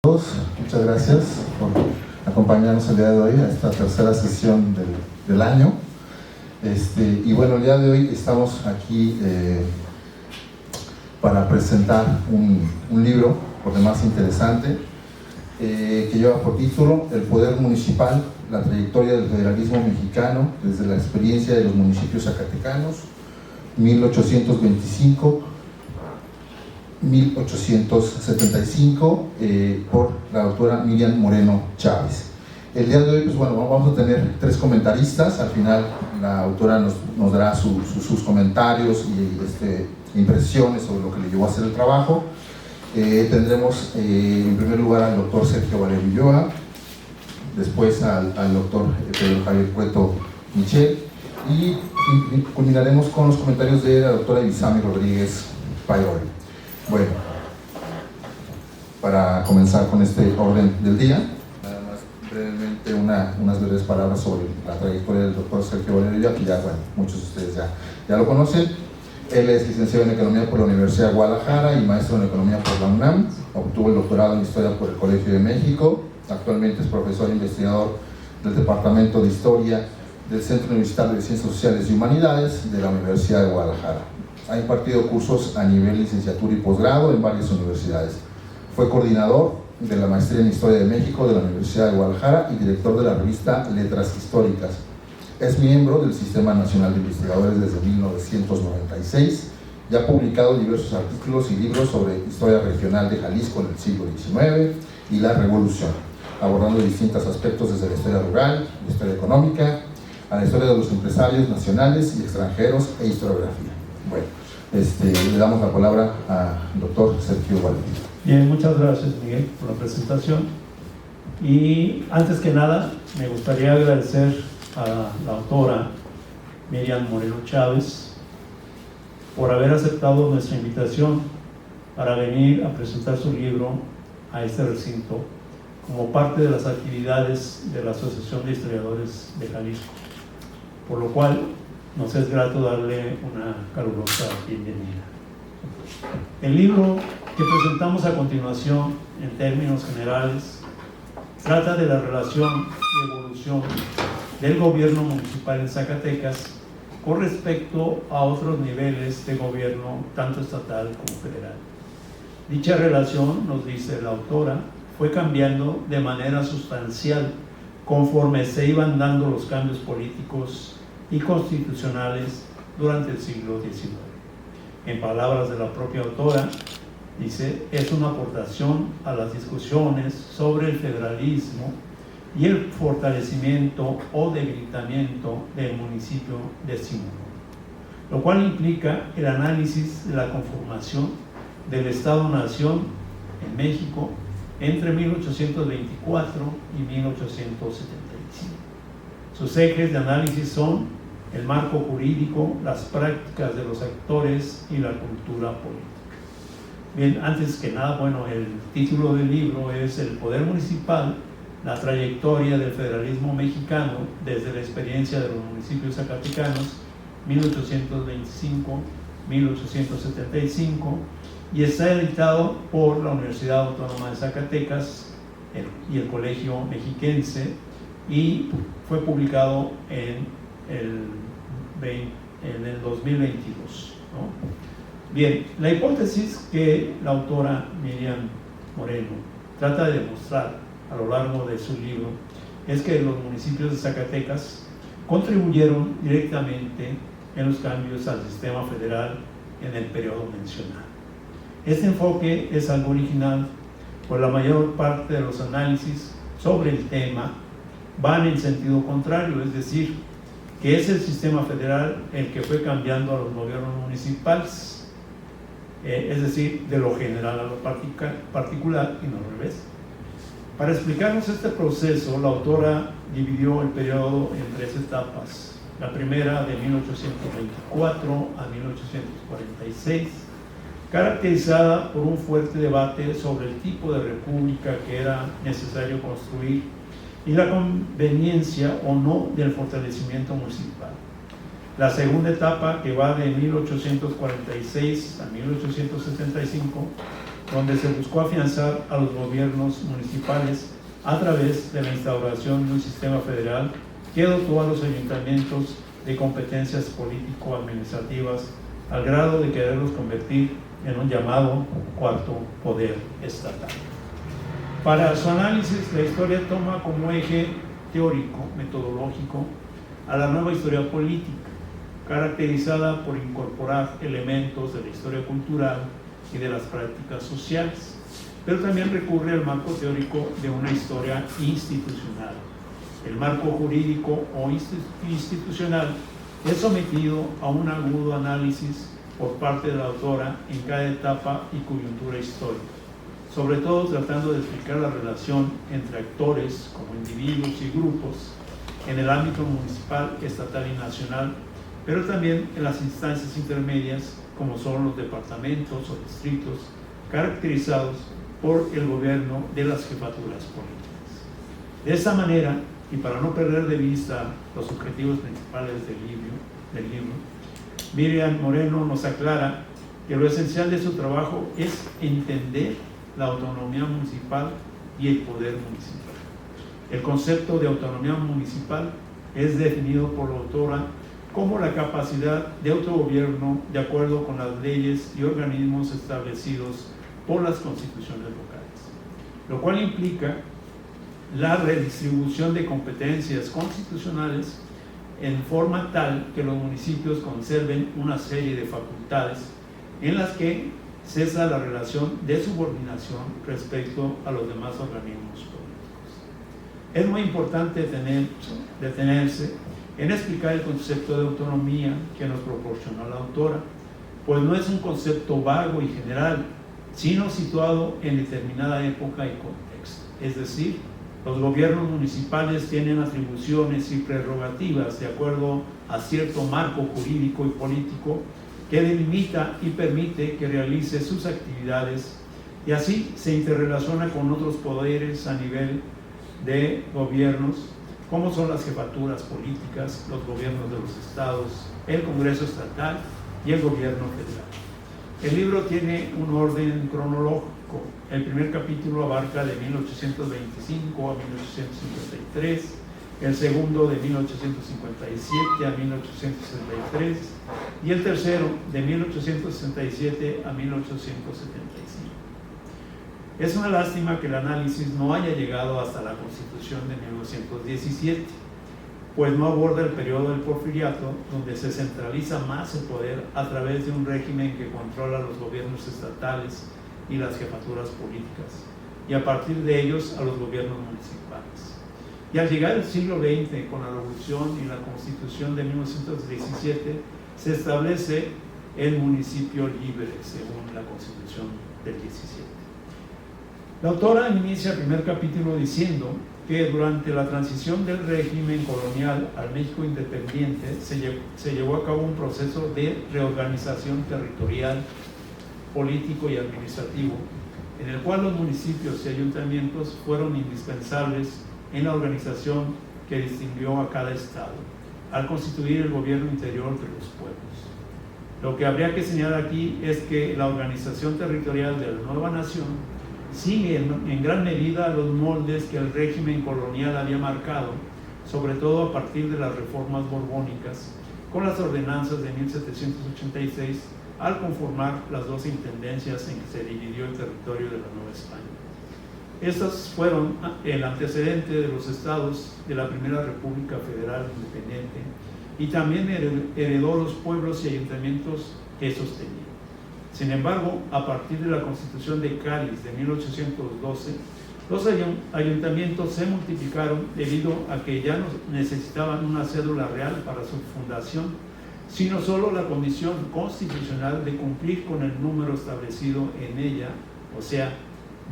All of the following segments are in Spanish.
Muchas gracias por acompañarnos el día de hoy a esta tercera sesión del año. Y bueno, el día de hoy estamos aquí para presentar un libro, por demás interesante, que lleva por título El Poder Municipal, la trayectoria del federalismo mexicano desde la experiencia de los municipios zacatecanos, 1825-1875, por la doctora Miriam Moreno Chávez. El día de hoy, pues bueno, vamos a tener tres comentaristas. Al final la autora nos dará sus comentarios y impresiones sobre lo que le llevó a hacer el trabajo. Tendremos en primer lugar al doctor Sergio Valerio Ulloa, después al doctor Pedro Javier Cueto Michel, y culminaremos con los comentarios de la doctora Isami Rodríguez Pairoli. Bueno, para comenzar con este orden del día, nada más brevemente unas breves palabras sobre la trayectoria del doctor Sergio Valerio Ulloa, que ya, bueno, muchos de ustedes ya lo conocen. Él es licenciado en Economía por la Universidad de Guadalajara y maestro en Economía por la UNAM. Obtuvo el doctorado en Historia por el Colegio de México. Actualmente es profesor e investigador del Departamento de Historia del Centro Universitario de Ciencias Sociales y Humanidades de la Universidad de Guadalajara. Ha impartido cursos a nivel licenciatura y posgrado en varias universidades. Fue coordinador de la Maestría en Historia de México de la Universidad de Guadalajara y director de la revista Letras Históricas. Es miembro del Sistema Nacional de Investigadores desde 1996 y ha publicado diversos artículos y libros sobre historia regional de Jalisco en el siglo XIX y la Revolución, abordando distintos aspectos desde la historia rural, la historia económica, a la historia de los empresarios nacionales y extranjeros e historiografía. Bueno, le damos la palabra al doctor Sergio Valerio. Bien, muchas gracias, Miguel, por la presentación. Y antes que nada, me gustaría agradecer a la autora Miriam Moreno Chávez por haber aceptado nuestra invitación para venir a presentar su libro a este recinto como parte de las actividades de la Asociación de Historiadores de Jalisco, por lo cual nos es grato darle una calurosa bienvenida. El libro que presentamos a continuación, en términos generales, trata de la relación y evolución del gobierno municipal en Zacatecas con respecto a otros niveles de gobierno, tanto estatal como federal. Dicha relación, nos dice la autora, fue cambiando de manera sustancial conforme se iban dando los cambios políticos y constitucionales durante el siglo XIX. En palabras de la propia autora, dice, es una aportación a las discusiones sobre el federalismo y el fortalecimiento o debilitamiento del municipio decimonónico, lo cual implica el análisis de la conformación del Estado-Nación en México entre 1824 y 1875. Sus ejes de análisis son el marco jurídico, las prácticas de los actores y la cultura política. Bien, antes que nada, bueno, el título del libro es El Poder Municipal, la trayectoria del federalismo mexicano desde la experiencia de los municipios zacatecanos, 1825-1875, y está editado por la Universidad Autónoma de Zacatecas y el Colegio Mexiquense, y fue publicado en el 2022, ¿no? Bien, la hipótesis que la autora Miriam Moreno trata de demostrar a lo largo de su libro es que los municipios de Zacatecas contribuyeron directamente en los cambios al sistema federal en el periodo mencionado. Este enfoque es algo original, pues la mayor parte de los análisis sobre el tema van en sentido contrario, es decir, que es el sistema federal el que fue cambiando a los gobiernos municipales, es decir, de lo general a lo particular y no al revés. Para explicarnos este proceso, la autora dividió el periodo en tres etapas. La primera, de 1824 a 1846, caracterizada por un fuerte debate sobre el tipo de república que era necesario construir y la conveniencia o no del fortalecimiento municipal. La segunda etapa, que va de 1846 a 1875, donde se buscó afianzar a los gobiernos municipales a través de la instauración de un sistema federal que dotó a los ayuntamientos de competencias político-administrativas al grado de quererlos convertir en un llamado cuarto poder estatal. Para su análisis, la historia toma como eje teórico, metodológico, a la nueva historia política, caracterizada por incorporar elementos de la historia cultural y de las prácticas sociales, pero también recurre al marco teórico de una historia institucional. El marco jurídico o institucional es sometido a un agudo análisis por parte de la autora en cada etapa y coyuntura histórica, sobre todo tratando de explicar la relación entre actores como individuos y grupos en el ámbito municipal, estatal y nacional, pero también en las instancias intermedias como son los departamentos o distritos, caracterizados por el gobierno de las jefaturas políticas. De esta manera, y para no perder de vista los objetivos principales del libro, Miriam Moreno nos aclara que lo esencial de su trabajo es entender la autonomía municipal y el poder municipal. El concepto de autonomía municipal es definido por la autora como la capacidad de autogobierno de acuerdo con las leyes y organismos establecidos por las constituciones locales, lo cual implica la redistribución de competencias constitucionales en forma tal que los municipios conserven una serie de facultades en las que cesa la relación de subordinación respecto a los demás organismos políticos. Es muy importante detenerse en explicar el concepto de autonomía que nos proporcionó la autora, pues no es un concepto vago y general, sino situado en determinada época y contexto. Es decir, los gobiernos municipales tienen atribuciones y prerrogativas de acuerdo a cierto marco jurídico y político que delimita y permite que realice sus actividades y así se interrelaciona con otros poderes a nivel de gobiernos, como son las jefaturas políticas, los gobiernos de los estados, el Congreso estatal y el gobierno federal. El libro tiene un orden cronológico. El primer capítulo abarca de 1825 a 1853, el segundo de 1857 a 1863 y el tercero de 1867 a 1875. Es una lástima que el análisis no haya llegado hasta la Constitución de 1917, pues no aborda el periodo del Porfiriato, donde se centraliza más el poder a través de un régimen que controla los gobiernos estatales y las jefaturas políticas, y a partir de ellos a los gobiernos municipales. Y al llegar el siglo XX, con la Revolución y la Constitución de 1917, se establece el municipio libre, según la Constitución del 17. La autora inicia el primer capítulo diciendo que durante la transición del régimen colonial al México independiente se llevó a cabo un proceso de reorganización territorial, político y administrativo, en el cual los municipios y ayuntamientos fueron indispensables en la organización que distinguió a cada estado, al constituir el gobierno interior de los pueblos. Lo que habría que señalar aquí es que la organización territorial de la nueva nación sigue en gran medida los moldes que el régimen colonial había marcado, sobre todo a partir de las reformas borbónicas, con las ordenanzas de 1786, al conformar las dos intendencias en que se dividió el territorio de la Nueva España. Estas fueron el antecedente de los estados de la Primera República Federal Independiente y también heredó los pueblos y ayuntamientos que sostenía. Sin embargo, a partir de la Constitución de Cádiz de 1812, los ayuntamientos se multiplicaron debido a que ya no necesitaban una cédula real para su fundación, sino solo la condición constitucional de cumplir con el número establecido en ella, o sea,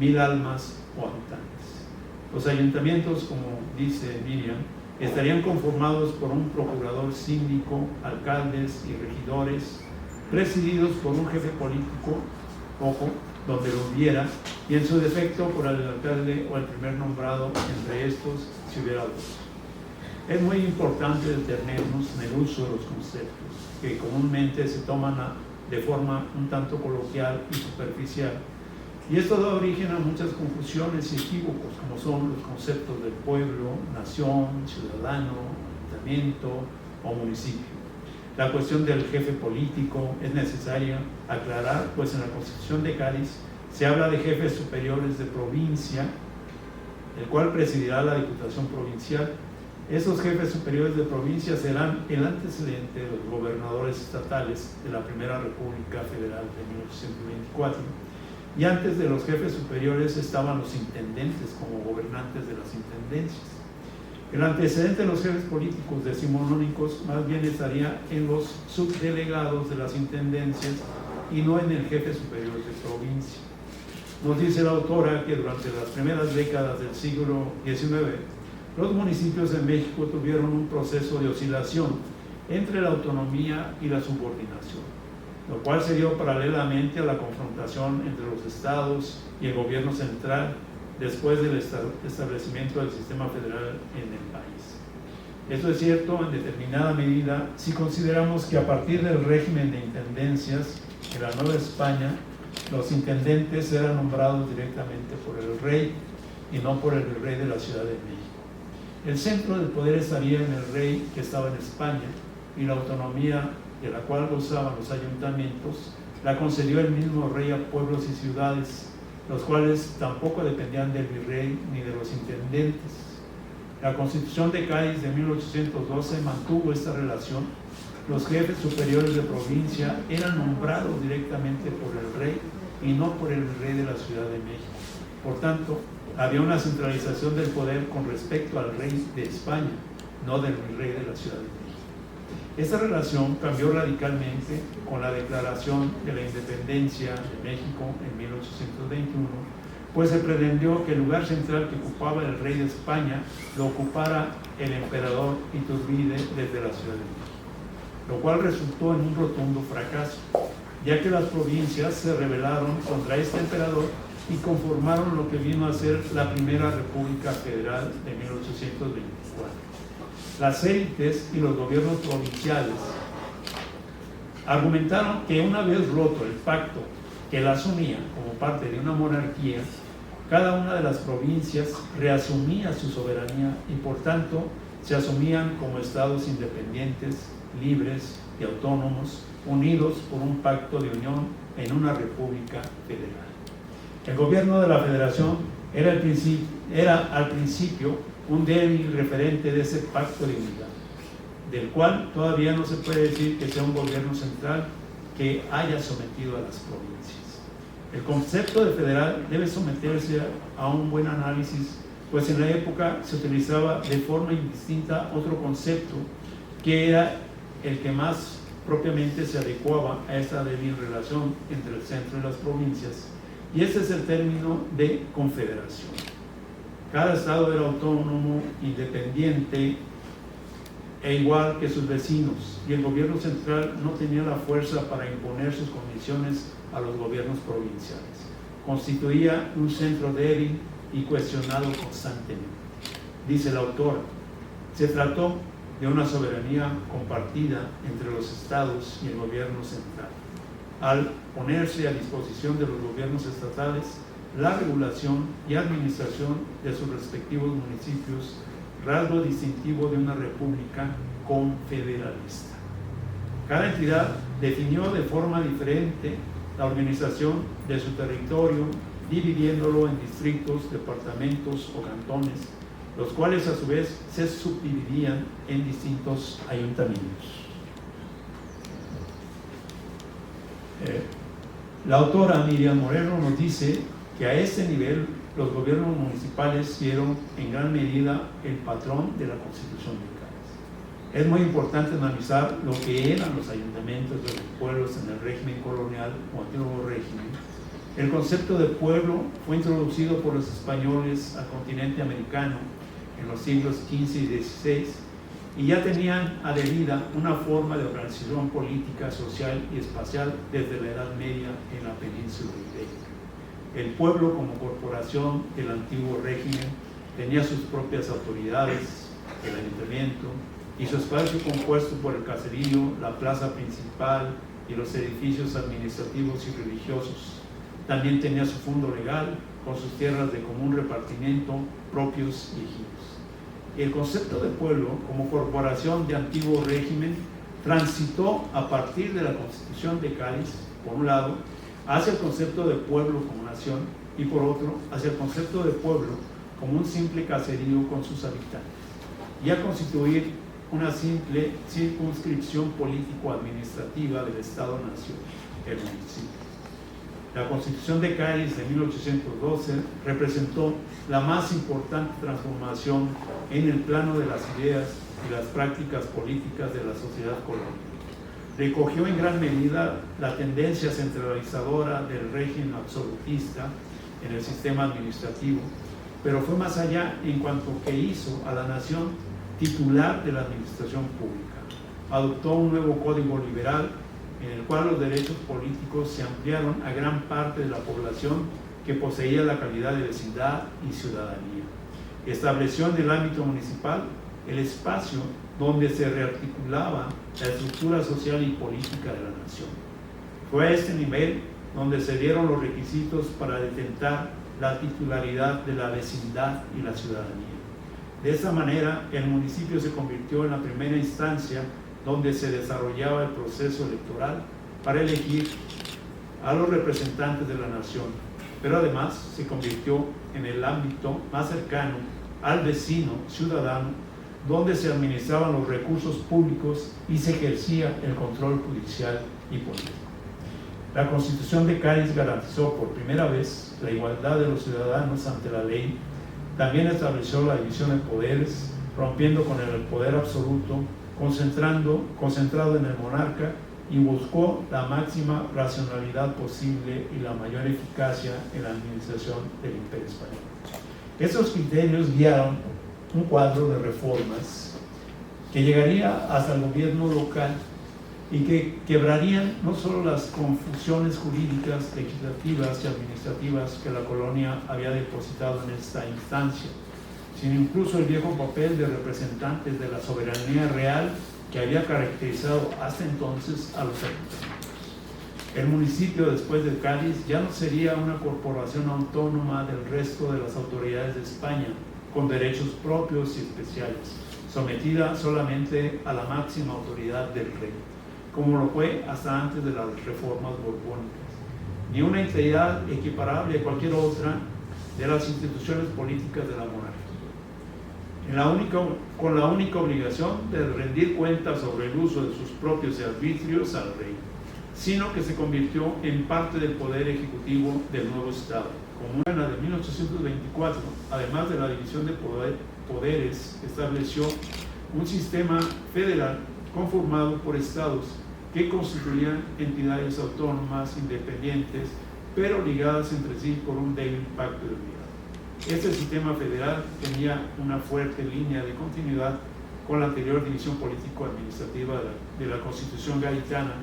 1000 almas o habitantes. Los ayuntamientos, como dice Miriam, estarían conformados por un procurador síndico, alcaldes y regidores, presididos por un jefe político, donde lo hubiera, y en su defecto por el alcalde o el primer nombrado entre estos, si hubiera dos. Es muy importante detenernos en el uso de los conceptos, que comúnmente se toman de forma un tanto coloquial y superficial, Y esto da origen a muchas confusiones y equívocos, como son los conceptos del pueblo, nación, ciudadano, ayuntamiento o municipio. La cuestión del jefe político es necesaria aclarar, pues en la Constitución de Cádiz se habla de jefes superiores de provincia, el cual presidirá la Diputación Provincial. Esos jefes superiores de provincia serán el antecedente de los gobernadores estatales de la Primera República Federal de 1824, y antes de los jefes superiores estaban los intendentes como gobernantes de las intendencias. El antecedente de los jefes políticos decimonónicos más bien estaría en los subdelegados de las intendencias y no en el jefe superior de provincia. Nos dice la autora que durante las primeras décadas del siglo XIX, los municipios de México tuvieron un proceso de oscilación entre la autonomía y la subordinación, lo cual se dio paralelamente a la confrontación entre los estados y el gobierno central después del establecimiento del sistema federal en el país. Esto es cierto en determinada medida si consideramos que a partir del régimen de intendencias en la Nueva España, los intendentes eran nombrados directamente por el rey y no por el virrey de la Ciudad de México. El centro del poder estaría en el rey, que estaba en España, y la autonomía de la cual gozaban los ayuntamientos la concedió el mismo rey a pueblos y ciudades, los cuales tampoco dependían del virrey ni de los intendentes. La Constitución de Cádiz de 1812 mantuvo esta relación. Los jefes superiores de provincia eran nombrados directamente por el rey y no por el virrey de la Ciudad de México. Por tanto, había una centralización del poder con respecto al rey de España, no del virrey de la Ciudad de México. Esta relación cambió radicalmente con la declaración de la independencia de México en 1821, pues se pretendió que el lugar central que ocupaba el rey de España lo ocupara el emperador Iturbide desde la Ciudad de México, lo cual resultó en un rotundo fracaso, ya que las provincias se rebelaron contra este emperador y conformaron lo que vino a ser la Primera República Federal de 1824. Las élites y los gobiernos provinciales argumentaron que una vez roto el pacto que la asumía como parte de una monarquía, cada una de las provincias reasumía su soberanía y por tanto se asumían como estados independientes, libres y autónomos, unidos por un pacto de unión en una república federal. El gobierno de la federación era al principio un débil referente de ese pacto de unidad, del cual todavía no se puede decir que sea un gobierno central que haya sometido a las provincias. El concepto de federal debe someterse a un buen análisis, pues en la época se utilizaba de forma indistinta otro concepto que era el que más propiamente se adecuaba a esta débil relación entre el centro y las provincias, y ese es el término de confederación. Cada estado era autónomo, independiente e igual que sus vecinos, y el gobierno central no tenía la fuerza para imponer sus condiciones a los gobiernos provinciales. Constituía un centro débil y cuestionado constantemente. Dice el autor, se trató de una soberanía compartida entre los estados y el gobierno central, al ponerse a disposición de los gobiernos estatales la regulación y administración de sus respectivos municipios, rasgo distintivo de una república confederalista. Cada entidad definió de forma diferente la organización de su territorio, dividiéndolo en distritos, departamentos o cantones, los cuales a su vez se subdividían en distintos ayuntamientos. La autora Miriam Moreno nos dice que a este nivel los gobiernos municipales fueron en gran medida el patrón de la Constitución de Cádiz. Es muy importante analizar lo que eran los ayuntamientos de los pueblos en el régimen colonial o antiguo régimen. El concepto de pueblo fue introducido por los españoles al continente americano en los siglos XV y XVI y ya tenían adherida una forma de organización política, social y espacial desde la Edad Media en la península ibérica. El pueblo como corporación del antiguo régimen tenía sus propias autoridades, el ayuntamiento, y su espacio compuesto por el caserío, la plaza principal y los edificios administrativos y religiosos. también tenía su fondo legal, con sus tierras de común repartimiento, propios y ejidos. El concepto de pueblo, como corporación de antiguo régimen, transitó a partir de la Constitución de Cádiz, por un lado, hacia el concepto de pueblo como nación, y por otro, hacia el concepto de pueblo como un simple caserío con sus habitantes, y a constituir una simple circunscripción político-administrativa del Estado-Nación, el municipio. La Constitución de Cádiz de 1812 representó la más importante transformación en el plano de las ideas y las prácticas políticas de la sociedad colonial. Recogió en gran medida la tendencia centralizadora del régimen absolutista en el sistema administrativo, pero fue más allá en cuanto que hizo a la nación titular de la administración pública. Adoptó un nuevo código liberal en el cual los derechos políticos se ampliaron a gran parte de la población que poseía la calidad de vecindad y ciudadanía. Estableció en el ámbito municipal el espacio donde se rearticulaba la estructura social y política de la nación. Fue a este nivel donde se dieron los requisitos para detentar la titularidad de la vecindad y la ciudadanía. De esa manera, el municipio se convirtió en la primera instancia donde se desarrollaba el proceso electoral para elegir a los representantes de la nación, pero además se convirtió en el ámbito más cercano al vecino ciudadano, donde se administraban los recursos públicos y se ejercía el control judicial y político. La Constitución de Cádiz garantizó por primera vez la igualdad de los ciudadanos ante la ley. También estableció la división de poderes, rompiendo con el poder absoluto, concentrado en el monarca, y buscó la máxima racionalidad posible y la mayor eficacia en la administración del Imperio Español. Estos criterios guiaron un cuadro de reformas que llegaría hasta el gobierno local y que quebrarían no solo las confusiones jurídicas, legislativas y administrativas que la colonia había depositado en esta instancia, sino incluso el viejo papel de representantes de la soberanía real que había caracterizado hasta entonces a los ayuntamientos. El municipio, después de Cádiz, ya no sería una corporación autónoma del resto de las autoridades de España, con derechos propios y especiales, sometida solamente a la máxima autoridad del rey, como lo fue hasta antes de las reformas borbónicas, ni una entidad equiparable a cualquier otra de las instituciones políticas de la monarquía, con la única obligación de rendir cuentas sobre el uso de sus propios arbitrios al rey, sino que se convirtió en parte del poder ejecutivo del nuevo Estado. Como en la de 1824, además de la división de poderes, estableció un sistema federal conformado por estados que constituían entidades autónomas, independientes, pero ligadas entre sí por un débil pacto de unidad. Este sistema federal tenía una fuerte línea de continuidad con la anterior división político-administrativa de la Constitución gaditana,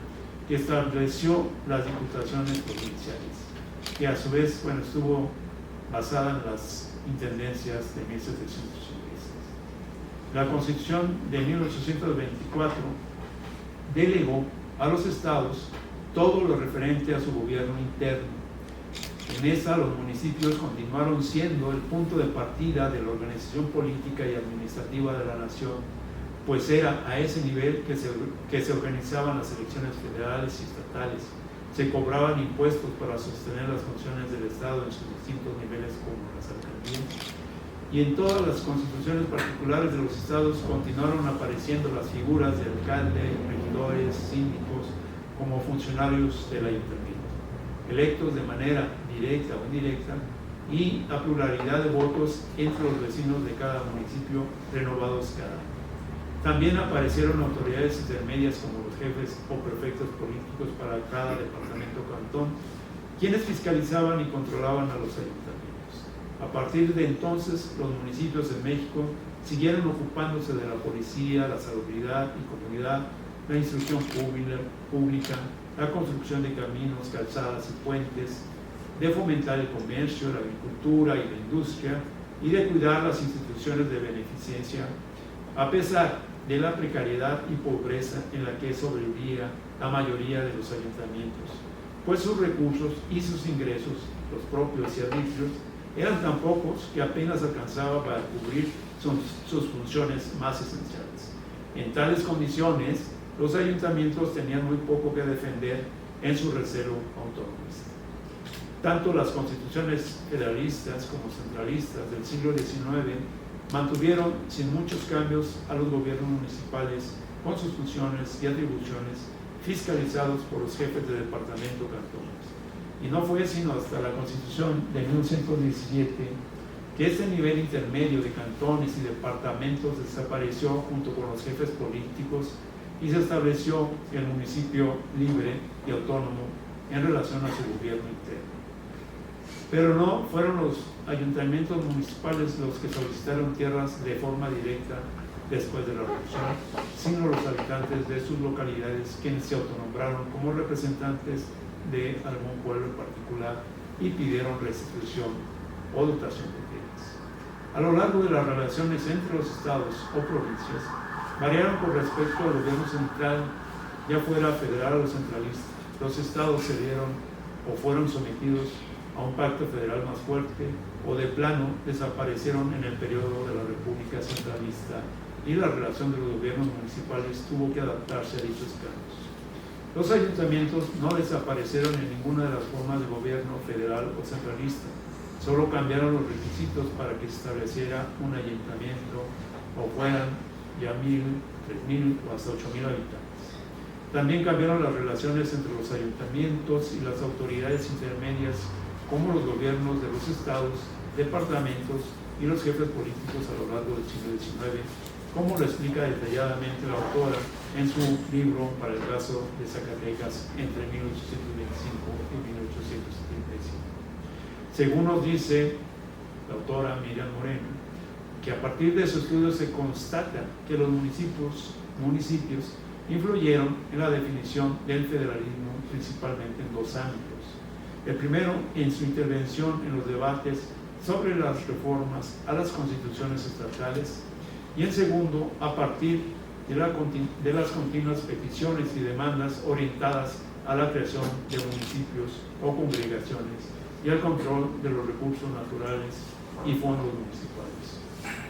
que estableció las diputaciones provinciales, que a su vez estuvo basada en las intendencias de 1786. La Constitución de 1824 delegó a los estados todo lo referente a su gobierno interno. En esa, los municipios continuaron siendo el punto de partida de la organización política y administrativa de la nación, pues era a ese nivel que se organizaban las elecciones federales y estatales, se cobraban impuestos para sostener las funciones del Estado en sus distintos niveles como las alcaldías, y en todas las constituciones particulares de los estados continuaron apareciendo las figuras de alcalde, regidores, síndicos, como funcionarios del ayuntamiento, electos de manera directa o indirecta, y la pluralidad de votos entre los vecinos de cada municipio renovados cada año. También aparecieron autoridades intermedias como los jefes o prefectos políticos para cada departamento o cantón, quienes fiscalizaban y controlaban a los ayuntamientos. A partir de entonces, los municipios en México siguieron ocupándose de la policía, la salubridad y comunidad, la instrucción pública, la construcción de caminos, calzadas y puentes, de fomentar el comercio, la agricultura y la industria, y de cuidar las instituciones de beneficencia, a pesar de la precariedad y pobreza en la que sobrevivía la mayoría de los ayuntamientos. pues sus recursos y sus ingresos, los propios y arbitrios, eran tan pocos que apenas alcanzaba para cubrir sus funciones más esenciales. En tales condiciones, los ayuntamientos tenían muy poco que defender en su recelo autonomista. Tanto las constituciones federalistas como centralistas del siglo XIX mantuvieron sin muchos cambios a los gobiernos municipales con sus funciones y atribuciones fiscalizados por los jefes de departamento cantones. Y no fue sino hasta la Constitución de 1917 que este nivel intermedio de cantones y departamentos desapareció junto con los jefes políticos y se estableció el municipio libre y autónomo en relación a su gobierno interno. Pero no fueron los ayuntamientos municipales los que solicitaron tierras de forma directa después de la revolución, sino los habitantes de sus localidades, quienes se autonombraron como representantes de algún pueblo en particular y pidieron restitución o dotación de tierras. A lo largo de las relaciones entre los estados o provincias, variaron con respecto al gobierno central, ya fuera federal o centralista. Los estados cedieron o fueron sometidos a un pacto federal más fuerte o de plano desaparecieron en el periodo de la República Centralista y la relación de los gobiernos municipales tuvo que adaptarse a dichos cambios. Los ayuntamientos no desaparecieron en ninguna de las formas de gobierno federal o centralista, solo cambiaron los requisitos para que se estableciera un ayuntamiento o fueran ya 1,000, 3,000 o hasta 8,000 habitantes. También cambiaron las relaciones entre los ayuntamientos y las autoridades intermedias, como los gobiernos de los estados, departamentos y los jefes políticos a lo largo del siglo XIX, como lo explica detalladamente la autora en su libro para el caso de Zacatecas entre 1825 y 1875. Según nos dice la autora Miriam Moreno, que a partir de su estudio se constata que los municipios influyeron en la definición del federalismo principalmente en dos ámbitos. El primero, en su intervención en los debates sobre las reformas a las constituciones estatales, y en segundo, a partir de las continuas peticiones y demandas orientadas a la creación de municipios o congregaciones y al control de los recursos naturales y fondos municipales.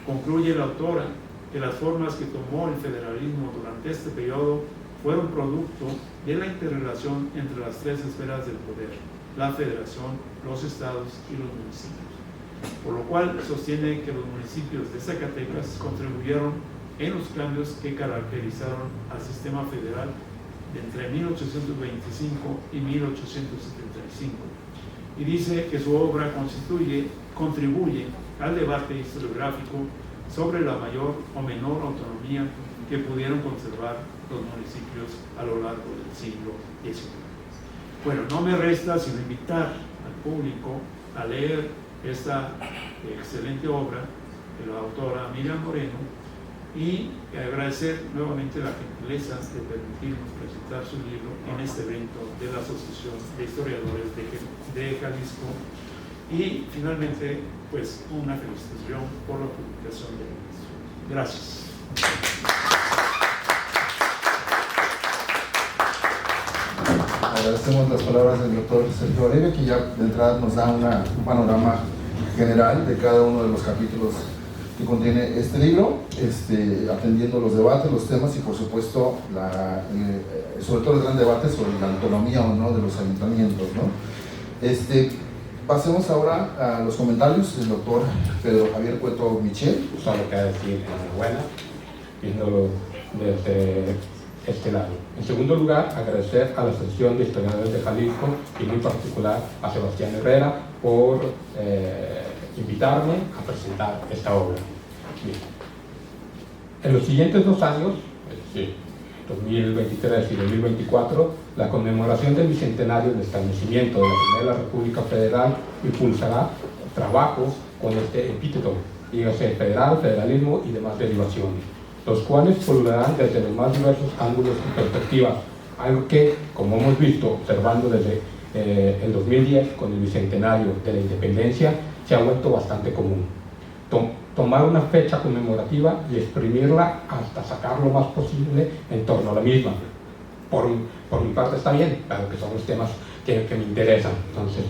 Concluye la autora que las formas que tomó el federalismo durante este periodo fueron producto de la interrelación entre las tres esferas del poder: la federación, los estados y los municipios. Por lo cual sostiene que los municipios de Zacatecas contribuyeron en los cambios que caracterizaron al sistema federal de entre 1825 y 1875. Y dice que su obra contribuye al debate historiográfico sobre la mayor o menor autonomía que pudieron conservar los municipios a lo largo del siglo XIX. Bueno, no me resta sino invitar al público a leer esta excelente obra de la autora Miriam Moreno y agradecer nuevamente la gentileza de permitirnos presentar su libro en este evento de la Asociación de Historiadores de Jalisco y finalmente pues una felicitación por la publicación del libro. Gracias. Agradecemos las palabras del doctor Sergio Bolivia, que ya de entrada nos da un panorama general de cada uno de los capítulos que contiene este libro, atendiendo los debates, los temas y por supuesto sobre todo el gran debate sobre la autonomía o no de los ayuntamientos, ¿no? Pasemos ahora a los comentarios del doctor Pedro Javier Cueto Michel. Solo queda decir enhorabuena, viéndolo desde este lado. En segundo lugar, agradecer a la Asociación de Historiadores de Jalisco y en particular a Sebastián Herrera por invitarme a presentar esta obra. Bien. En los siguientes 2 años, es decir, 2023 y 2024, la conmemoración del bicentenario del establecimiento de la Primera República Federal impulsará trabajos con este epíteto, dígase federal, federalismo y demás derivaciones, los cuales pulularán desde los más diversos ángulos y perspectivas, algo que, como hemos visto observando desde el 2010 con el bicentenario de la independencia, se ha vuelto bastante común. Tomar una fecha conmemorativa y exprimirla hasta sacar lo más posible en torno a la misma. Por mi parte está bien, dado que son los temas que me interesan. Entonces,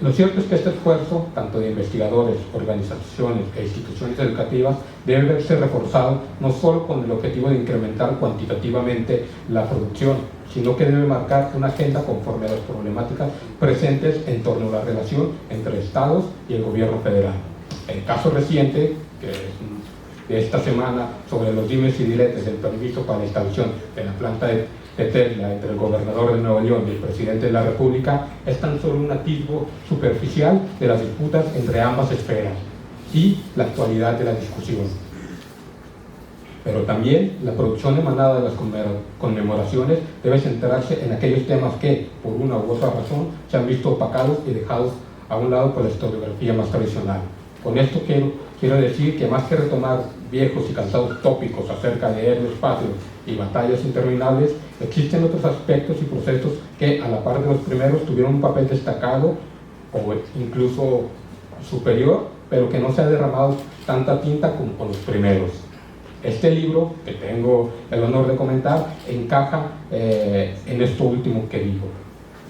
lo cierto es que este esfuerzo, tanto de investigadores, organizaciones e instituciones educativas, debe verse reforzado no solo con el objetivo de incrementar cuantitativamente la producción, sino que debe marcar una agenda conforme a las problemáticas presentes en torno a la relación entre Estados y el gobierno federal. El caso reciente, que es de esta semana, sobre los dimes y diretes del permiso para la instalación de la planta de Tesla entre el gobernador de Nuevo León y el presidente de la República, es tan solo un atisbo superficial de las disputas entre ambas esferas y la actualidad de la discusión. Pero también la producción emanada de las conmemoraciones debe centrarse en aquellos temas que, por una u otra razón, se han visto opacados y dejados a un lado por la historiografía más tradicional. Con esto quiero decir que más que retomar viejos y cansados tópicos acerca de héroes patrios y batallas interminables, existen otros aspectos y procesos que, a la par de los primeros, tuvieron un papel destacado o incluso superior, pero que no se ha derramado tanta tinta como con los primeros. Este libro, que tengo el honor de comentar, encaja en esto último que digo.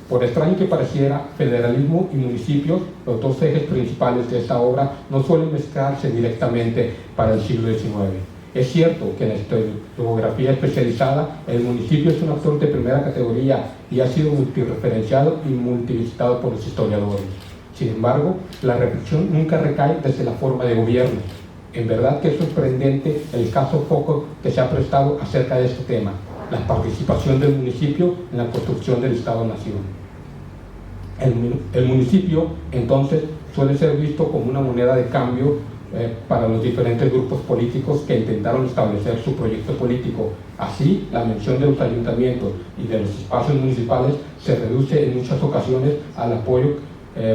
Por extraño que pareciera, federalismo y municipios, los dos ejes principales de esta obra, no suelen mezclarse directamente para el siglo XIX. Es cierto que en la historiografía especializada el municipio es un actor de primera categoría y ha sido multireferenciado y multivisitado por los historiadores. Sin embargo, la reflexión nunca recae desde la forma de gobierno. En verdad que es sorprendente el escaso foco que se ha prestado acerca de este tema, la participación del municipio en la construcción del Estado-Nación. El municipio, entonces, suele ser visto como una moneda de cambio para los diferentes grupos políticos que intentaron establecer su proyecto político. Así, la mención de los ayuntamientos y de los espacios municipales se reduce en muchas ocasiones al apoyo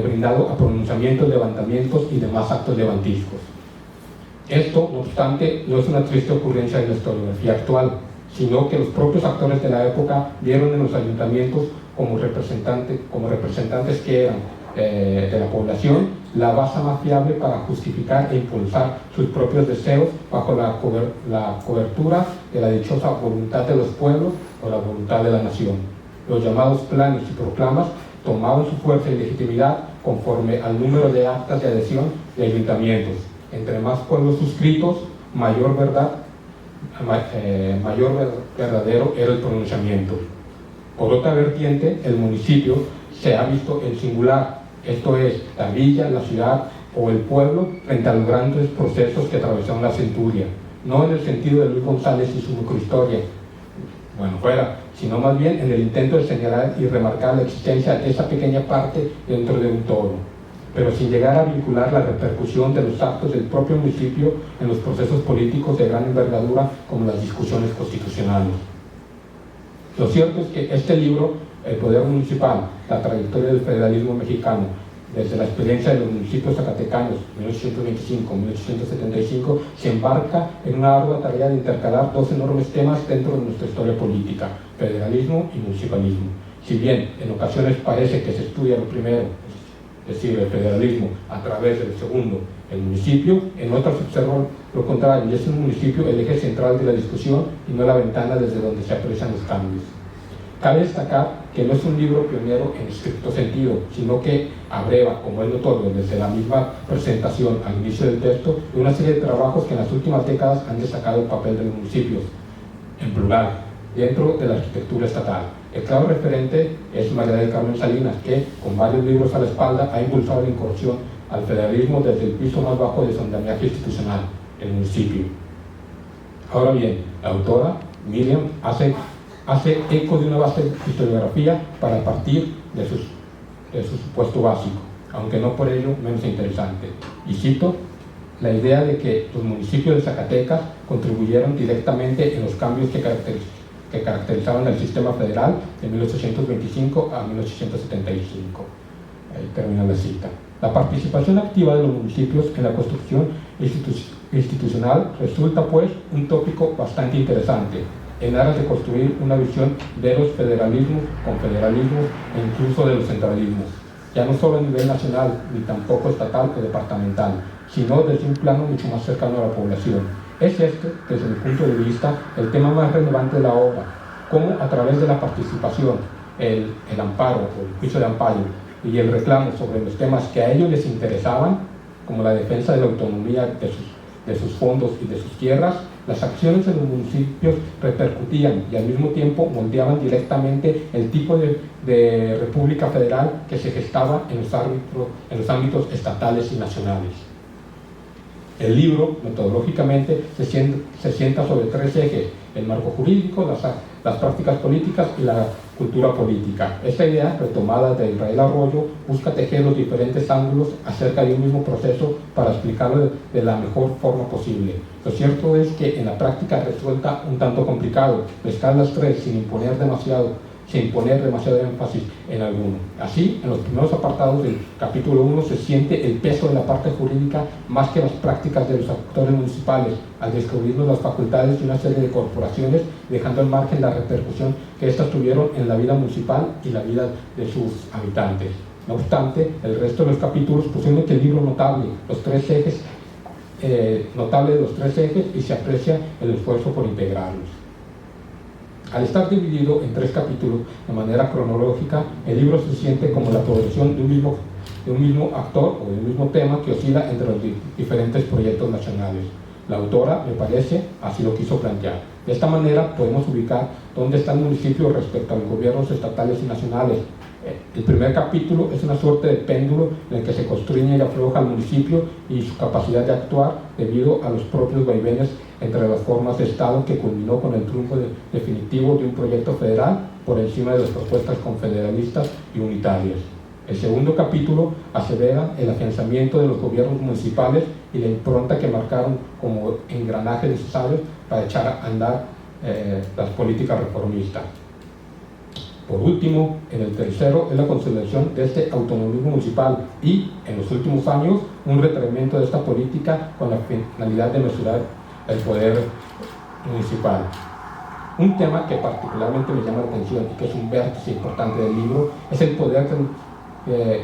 brindado a pronunciamientos, levantamientos y demás actos levantiscos. Esto, no obstante, no es una triste ocurrencia de la historiografía actual, sino que los propios actores de la época vieron en los ayuntamientos como representantes que eran de la población la base más fiable para justificar e impulsar sus propios deseos bajo la cobertura de la dichosa voluntad de los pueblos o la voluntad de la nación. Los llamados planes y proclamas tomaban su fuerza y legitimidad conforme al número de actas de adhesión de ayuntamientos. Entre más pueblos suscritos, mayor verdadero era el pronunciamiento. Por otra vertiente, el municipio se ha visto en singular, esto es, la villa, la ciudad o el pueblo frente a los grandes procesos que atravesaron la centuria, no en el sentido de Luis González y su microhistoria, sino más bien en el intento de señalar y remarcar la existencia de esa pequeña parte dentro de un todo, pero sin llegar a vincular la repercusión de los actos del propio municipio en los procesos políticos de gran envergadura como las discusiones constitucionales. Lo cierto es que este libro, El Poder Municipal, la trayectoria del federalismo mexicano, desde la experiencia de los municipios zacatecanos, 1825-1875, se embarca en una ardua tarea de intercalar dos enormes temas dentro de nuestra historia política, federalismo y municipalismo. Si bien en ocasiones parece que se estudia lo primero, es decir, el federalismo, a través del segundo, el municipio, en otras se observa lo contrario, y es el municipio el eje central de la discusión y no la ventana desde donde se aprecian los cambios. Cabe destacar que no es un libro pionero en estricto sentido, sino que abreva, como es notorio desde la misma presentación al inicio del texto, una serie de trabajos que en las últimas décadas han destacado el papel de los municipios, en plural, dentro de la arquitectura estatal. El claro referente es María del Carmen Salinas, que, con varios libros a la espalda, ha impulsado la incursión al federalismo desde el piso más bajo de su andamiaje institucional, el municipio. Ahora bien, la autora, Miriam, hace eco de una vasta historiografía para partir de su supuesto básico, aunque no por ello menos interesante. Y cito la idea de que los municipios de Zacatecas contribuyeron directamente en los cambios que caracterizaron el sistema federal de 1825 a 1875. Ahí termina la cita. La participación activa de los municipios en la construcción institucional resulta, pues, un tópico bastante interesante, en aras de construir una visión de los federalismos, confederalismos e incluso de los centralismos, ya no solo a nivel nacional, ni tampoco estatal o departamental, sino desde un plano mucho más cercano a la población. Es este, desde mi punto de vista, el tema más relevante de la obra, cómo a través de la participación, el amparo o el juicio de amparo y el reclamo sobre los temas que a ellos les interesaban, como la defensa de la autonomía de sus fondos y de sus tierras, las acciones en los municipios repercutían y al mismo tiempo moldeaban directamente el tipo de república federal que se gestaba en los ámbitos estatales y nacionales. El libro, metodológicamente, se sienta sobre 3 ejes: el marco jurídico, las prácticas políticas y la cultura política. Esta idea, retomada de Israel Arroyo, busca tejer los diferentes ángulos acerca de un mismo proceso para explicarlo de la mejor forma posible. Lo cierto es que en la práctica resulta un tanto complicado mezclar las 3 sin poner demasiado énfasis en alguno. Así, en los primeros apartados del capítulo 1 se siente el peso de la parte jurídica más que las prácticas de los actores municipales, al descubrirnos las facultades de una serie de corporaciones, dejando al margen la repercusión que éstas tuvieron en la vida municipal y la vida de sus habitantes. No obstante, el resto de los capítulos pusieron un equilibrio notable de los 3 ejes y se aprecia el esfuerzo por integrarlos. Al estar dividido en 3 capítulos de manera cronológica, el libro se siente como la progresión de un mismo actor o de un mismo tema que oscila entre los diferentes proyectos nacionales. La autora, me parece, así lo quiso plantear. De esta manera podemos ubicar dónde está el municipio respecto a los gobiernos estatales y nacionales. El primer capítulo es una suerte de péndulo en el que se construye y afloja el municipio y su capacidad de actuar debido a los propios vaivenes entre las formas de Estado, que culminó con el triunfo definitivo de un proyecto federal por encima de las propuestas confederalistas y unitarias. El segundo capítulo asevera el afianzamiento de los gobiernos municipales y la impronta que marcaron como engranaje necesario para echar a andar las políticas reformistas. Por último, en el tercero es la consolidación de este autonomismo municipal y, en los últimos años, un retraimiento de esta política con la finalidad de mesurar el poder municipal. Un tema que particularmente me llama la atención y que es un vértice importante del libro es el poder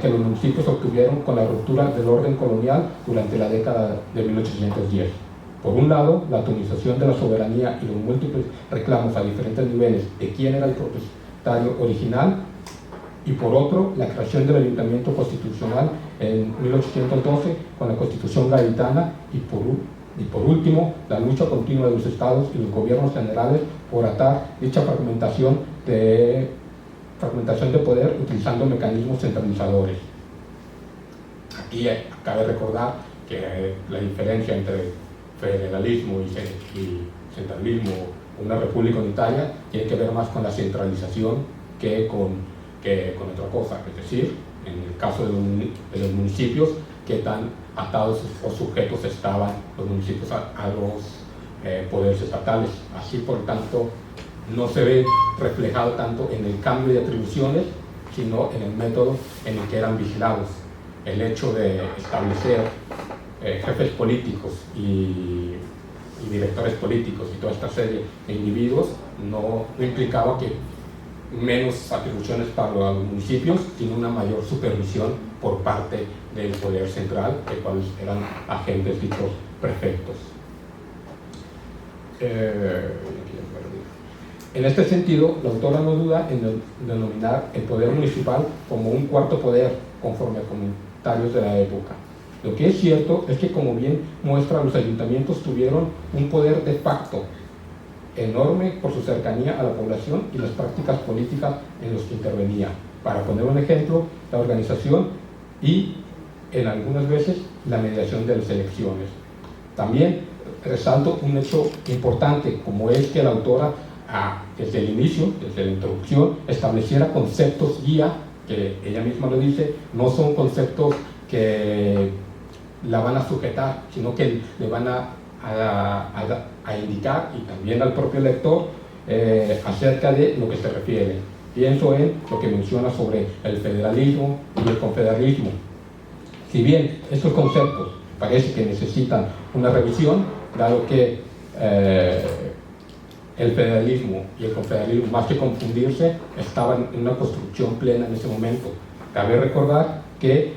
que los municipios obtuvieron con la ruptura del orden colonial durante la década de 1810. Por un lado, la atomización de la soberanía y los múltiples reclamos a diferentes niveles de quién era el propietario original, y por otro, la creación del ayuntamiento constitucional en 1812 con la Constitución Gaitana, y por último, la lucha continua de los estados y los gobiernos generales por atar dicha fragmentación de poder utilizando mecanismos centralizadores. Aquí cabe recordar que la diferencia entre federalismo y centralismo, una república unitaria, tiene que ver más con la centralización que con otra cosa. Es decir, en el caso de los municipios, qué tan atados o sujetos estaban los municipios a los poderes estatales. Así, por tanto, no se ve reflejado tanto en el cambio de atribuciones, sino en el método en el que eran vigilados. El hecho de establecer jefes políticos y directores políticos y toda esta serie de individuos no implicaba que menos atribuciones para los municipios, sino una mayor supervisión por parte del poder central, que cuales eran agentes dichos prefectos. En este sentido, la autora no duda en denominar el poder municipal como un cuarto poder, conforme a comentarios de la época. Lo que es cierto es que, como bien muestra, los ayuntamientos tuvieron un poder de facto enorme por su cercanía a la población y las prácticas políticas en los que intervenía. Para poner un ejemplo, la organización y, en algunas veces, la mediación de las elecciones. También resalto un hecho importante, como es que la autora, desde el inicio, desde la introducción, estableciera conceptos guía, que ella misma lo dice, no son conceptos que la van a sujetar, sino que le van a indicar, y también al propio lector, acerca de lo que se refiere. Pienso en lo que menciona sobre el federalismo y el confederalismo. Si bien estos conceptos parece que necesitan una revisión, dado que el federalismo y el confederalismo, más que confundirse, estaban en una construcción plena en ese momento. Cabe recordar que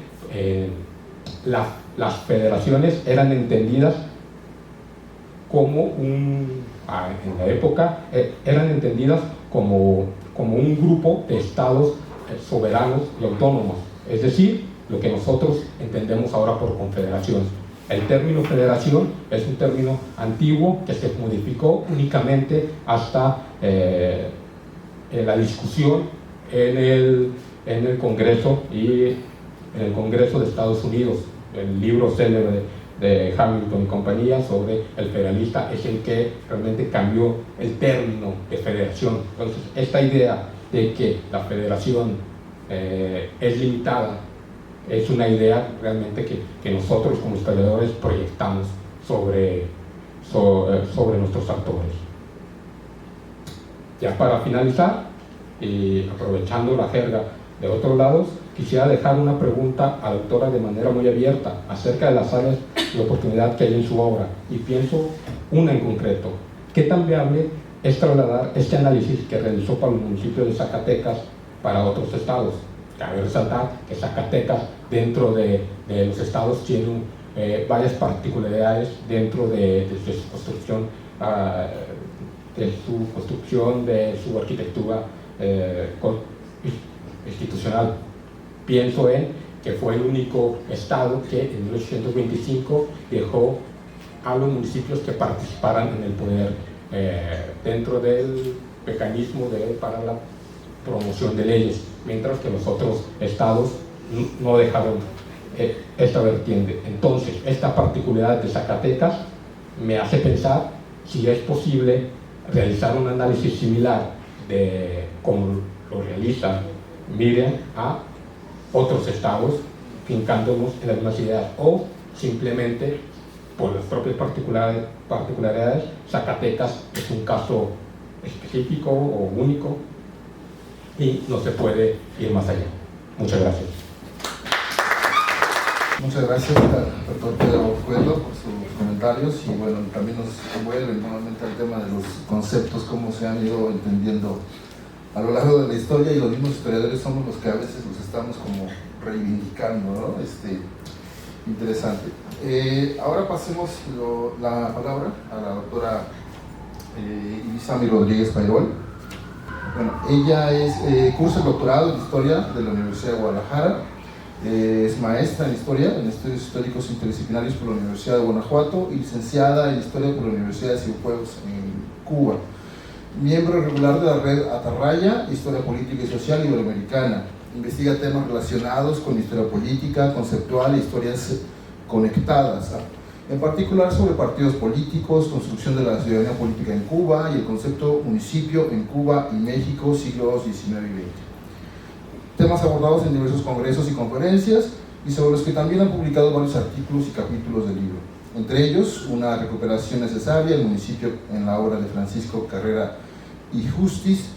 las federaciones eran entendidas como en la época, eran entendidas como como un grupo de estados soberanos y autónomos, es decir, lo que nosotros entendemos ahora por confederación. El término federación es un término antiguo que se modificó únicamente hasta la discusión en el Congreso y en el Congreso de Estados Unidos. El libro célebre de Hamilton y compañía sobre el federalista es el que realmente cambió el término de federación. Entonces, esta idea de que la federación es limitada es una idea realmente que nosotros como historiadores proyectamos sobre nuestros actores. Ya para finalizar, y aprovechando la jerga de otros lados, quisiera dejar una pregunta a la autora de manera muy abierta acerca de las áreas de oportunidad que hay en su obra, y pienso una en concreto: ¿qué tan viable es trasladar este análisis que realizó para el municipio de Zacatecas para otros estados? Cabe resaltar que Zacatecas, dentro de los estados, tiene varias particularidades dentro de su construcción, de su arquitectura institucional. Pienso en que fue el único estado que en 1825 dejó a los municipios que participaran en el poder dentro del mecanismo para la promoción de leyes, mientras que los otros estados no dejaron esta vertiente. Entonces, esta particularidad de Zacatecas me hace pensar si es posible realizar un análisis similar de cómo lo realiza Miriam a otros estados, fincándonos en las mismas ideas, o simplemente por las propias particularidades, Zacatecas es un caso específico o único y no se puede ir más allá. Muchas gracias. Muchas gracias al doctor Pedro Coelho por sus comentarios, y bueno, también nos vuelve nuevamente al tema de los conceptos, cómo se han ido entendiendo a lo largo de la historia, y los mismos historiadores somos los que a veces los estamos como reivindicando, ¿no? Interesante. Ahora pasemos la palabra a la doctora Ibisami Rodríguez Pairol. Bueno, ella cursa el doctorado en Historia de la Universidad de Guadalajara, es maestra en Historia, en Estudios Históricos Interdisciplinarios por la Universidad de Guanajuato, y licenciada en Historia por la Universidad de Cienfuegos en Cuba. Miembro regular de la red Atarraya, Historia Política y Social Iberoamericana. Investiga temas relacionados con historia política, conceptual e historias conectadas, en particular sobre partidos políticos, construcción de la ciudadanía política en Cuba y el concepto municipio en Cuba y México, siglos XIX y XX. Temas abordados en diversos congresos y conferencias, y sobre los que también han publicado varios artículos y capítulos del libro. Entre ellos, una recuperación necesaria del municipio en la obra de Francisco Carrera y Justiz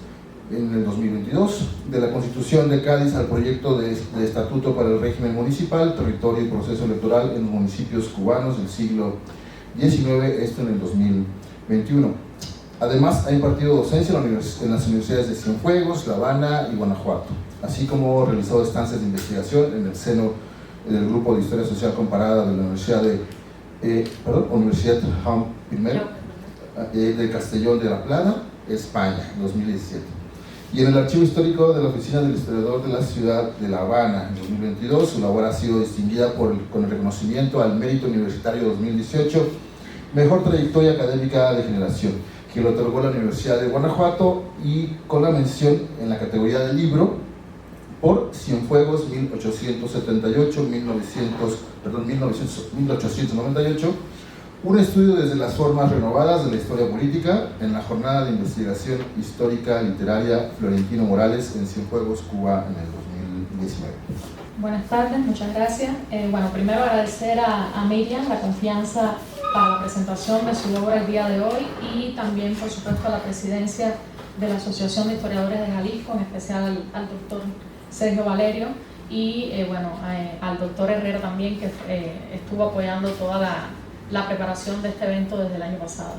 en el 2022, de la Constitución de Cádiz al proyecto de estatuto para el régimen municipal, territorio y proceso electoral en los municipios cubanos del siglo XIX, esto en el 2021. Además, ha impartido docencia en las universidades de Cienfuegos, La Habana y Guanajuato, así como realizado estancias de investigación en el seno del Grupo de Historia Social Comparada de la Universidad de Castellón de la Plana, España, 2017. Y en el Archivo Histórico de la Oficina del Historiador de la Ciudad de La Habana, en 2022, su labor ha sido distinguida con el reconocimiento al Mérito Universitario 2018, Mejor Trayectoria Académica de Generación, que lo otorgó la Universidad de Guanajuato, y con la mención en la categoría del libro por Cienfuegos 1898, un estudio desde las formas renovadas de la historia política, en la jornada de investigación histórica literaria Florentino Morales en Cienfuegos, Cuba, en el 2019. Buenas tardes, muchas gracias. Bueno, primero agradecer a Miriam la confianza para la presentación de su obra el día de hoy, y también, por supuesto, a la presidencia de la Asociación de Historiadores de Jalisco, en especial al doctor Sergio Valerio, y al doctor Herrera también, que estuvo apoyando toda la preparación de este evento desde el año pasado.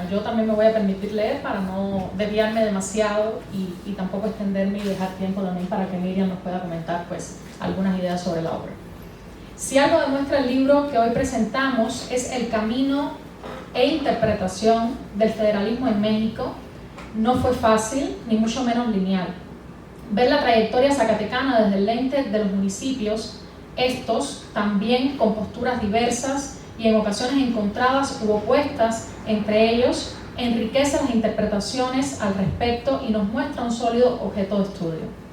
Yo también me voy a permitir leer para no desviarme demasiado y tampoco extenderme y dejar tiempo también para que Miriam nos pueda comentar pues algunas ideas sobre la obra. Si algo demuestra el libro que hoy presentamos es el camino e interpretación del federalismo en México, no fue fácil, ni mucho menos lineal. Ver la trayectoria zacatecana desde el lente de los municipios, estos también con posturas diversas y en ocasiones encontradas u opuestas entre ellos, enriquece las interpretaciones al respecto y nos muestra un sólido objeto de estudio.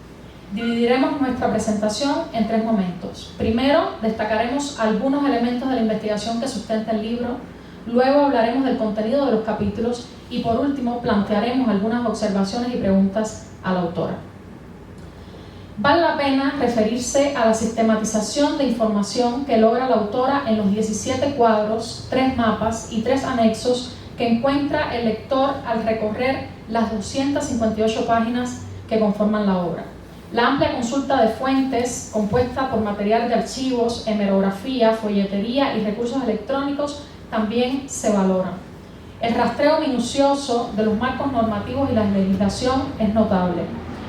Dividiremos nuestra presentación en 3 momentos. Primero, destacaremos algunos elementos de la investigación que sustenta el libro, luego hablaremos del contenido de los capítulos y por último plantearemos algunas observaciones y preguntas a la autora. Vale la pena referirse a la sistematización de información que logra la autora en los 17 cuadros, 3 mapas y 3 anexos que encuentra el lector al recorrer las 258 páginas que conforman la obra. La amplia consulta de fuentes, compuesta por material de archivos, hemerografía, folletería y recursos electrónicos, también se valora. El rastreo minucioso de los marcos normativos y la legislación es notable.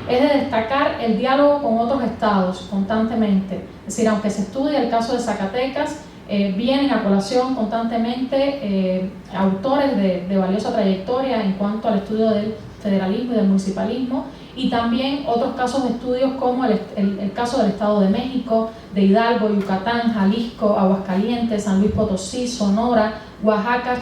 Es de destacar el diálogo con otros estados constantemente. Es decir, aunque se estudie el caso de Zacatecas, vienen a colación constantemente autores de valiosa trayectoria en cuanto al estudio del federalismo y del municipalismo, y también otros casos de estudios como el caso del Estado de México, de Hidalgo, Yucatán, Jalisco, Aguascalientes, San Luis Potosí, Sonora, Oaxaca,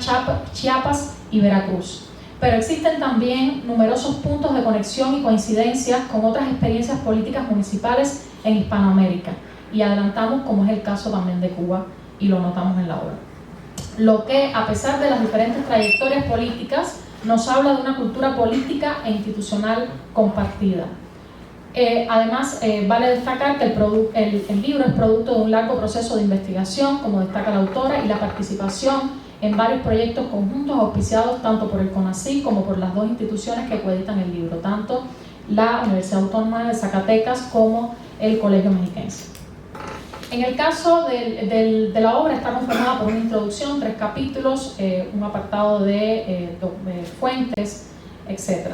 Chiapas y Veracruz. Pero existen también numerosos puntos de conexión y coincidencias con otras experiencias políticas municipales en Hispanoamérica, y adelantamos como es el caso también de Cuba, y lo notamos en la obra. Lo que, a pesar de las diferentes trayectorias políticas, nos habla de una cultura política e institucional compartida. Además, vale destacar que el libro es producto de un largo proceso de investigación, como destaca la autora, y la participación en varios proyectos conjuntos auspiciados tanto por el CONACYT como por las 2 instituciones que coeditan el libro, tanto la Universidad Autónoma de Zacatecas como el Colegio Mexiquense. En el caso de la obra está conformada por una introducción, 3 capítulos, un apartado de fuentes, etc.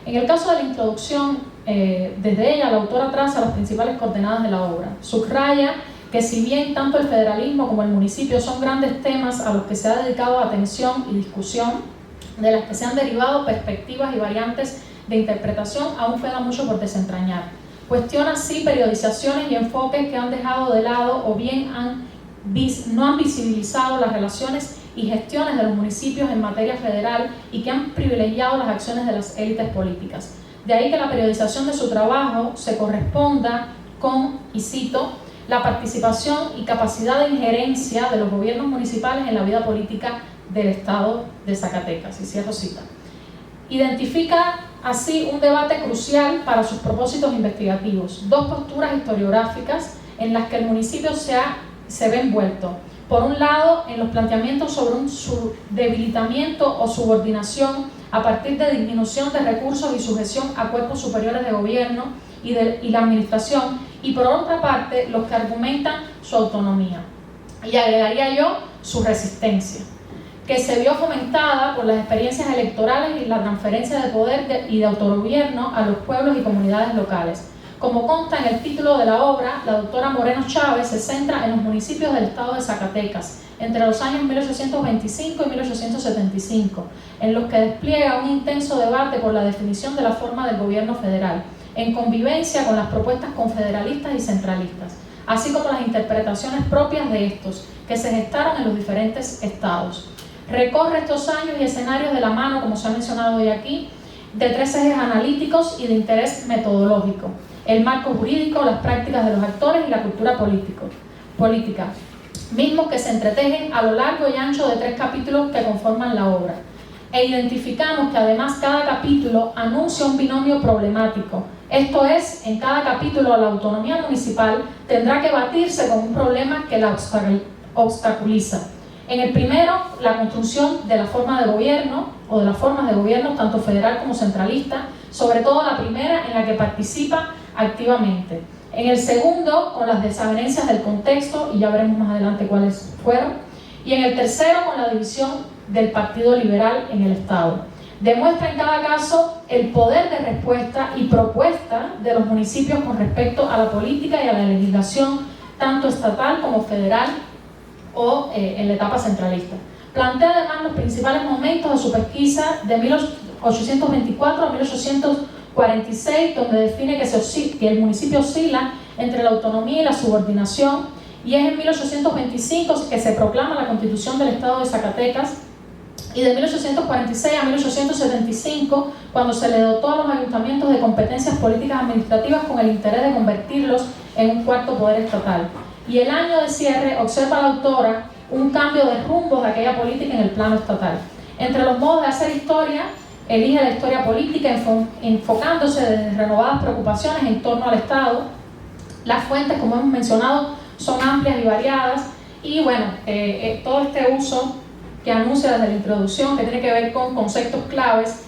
En el caso de la introducción, desde ella la autora traza las principales coordenadas de la obra. Subraya que si bien tanto el federalismo como el municipio son grandes temas a los que se ha dedicado atención y discusión, de las que se han derivado perspectivas y variantes de interpretación, aún queda mucho por desentrañar. Cuestiona así periodizaciones y enfoques que han dejado de lado o bien no han visibilizado las relaciones y gestiones de los municipios en materia federal y que han privilegiado las acciones de las élites políticas. De ahí que la periodización de su trabajo se corresponda con, y cito, la participación y capacidad de injerencia de los gobiernos municipales en la vida política del Estado de Zacatecas, y cierro cita. Identifica así un debate crucial para sus propósitos investigativos, 2 posturas historiográficas en las que el municipio se ve envuelto. Por un lado, en los planteamientos sobre su debilitamiento o subordinación a partir de disminución de recursos y sujeción a cuerpos superiores de gobierno y la administración, y por otra parte, los que argumentan su autonomía. Y agregaría yo su resistencia, que se vio fomentada por las experiencias electorales y la transferencia de poder y de autogobierno a los pueblos y comunidades locales. Como consta en el título de la obra, la doctora Moreno Chávez se centra en los municipios del estado de Zacatecas, entre los años 1825 y 1875, en los que despliega un intenso debate por la definición de la forma del gobierno federal, en convivencia con las propuestas confederalistas y centralistas, así como las interpretaciones propias de estos, que se gestaron en los diferentes estados. Recorre estos años y escenarios de la mano, como se ha mencionado hoy aquí, de 3 ejes analíticos y de interés metodológico: el marco jurídico, las prácticas de los actores y la cultura política, mismos que se entretejen a lo largo y ancho de 3 capítulos que conforman la obra. E identificamos que además cada capítulo anuncia un binomio problemático. Esto es, en cada capítulo la autonomía municipal tendrá que batirse con un problema que la obstaculiza. En el primero, la construcción de la forma de gobierno o de las formas de gobierno, tanto federal como centralista, sobre todo la primera en la que participa activamente. En el segundo, con las desavenencias del contexto, y ya veremos más adelante cuáles fueron. Y en el tercero, con la división del Partido Liberal en el Estado. Demuestra en cada caso el poder de respuesta y propuesta de los municipios con respecto a la política y a la legislación, tanto estatal como federal en la etapa centralista. Plantea además los principales momentos de su pesquisa de 1824 a 1846, donde define que el municipio oscila entre la autonomía y la subordinación, y es en 1825 que se proclama la Constitución del Estado de Zacatecas, y de 1846 a 1875, cuando se le dotó a los ayuntamientos de competencias políticas administrativas con el interés de convertirlos en un cuarto poder estatal. Y el año de cierre observa la autora un cambio de rumbo de aquella política en el plano estatal. Entre los modos de hacer historia, elige la historia política enfocándose desde renovadas preocupaciones en torno al Estado. Las fuentes, como hemos mencionado, son amplias y variadas, y bueno, todo este uso que anuncia desde la introducción, que tiene que ver con conceptos claves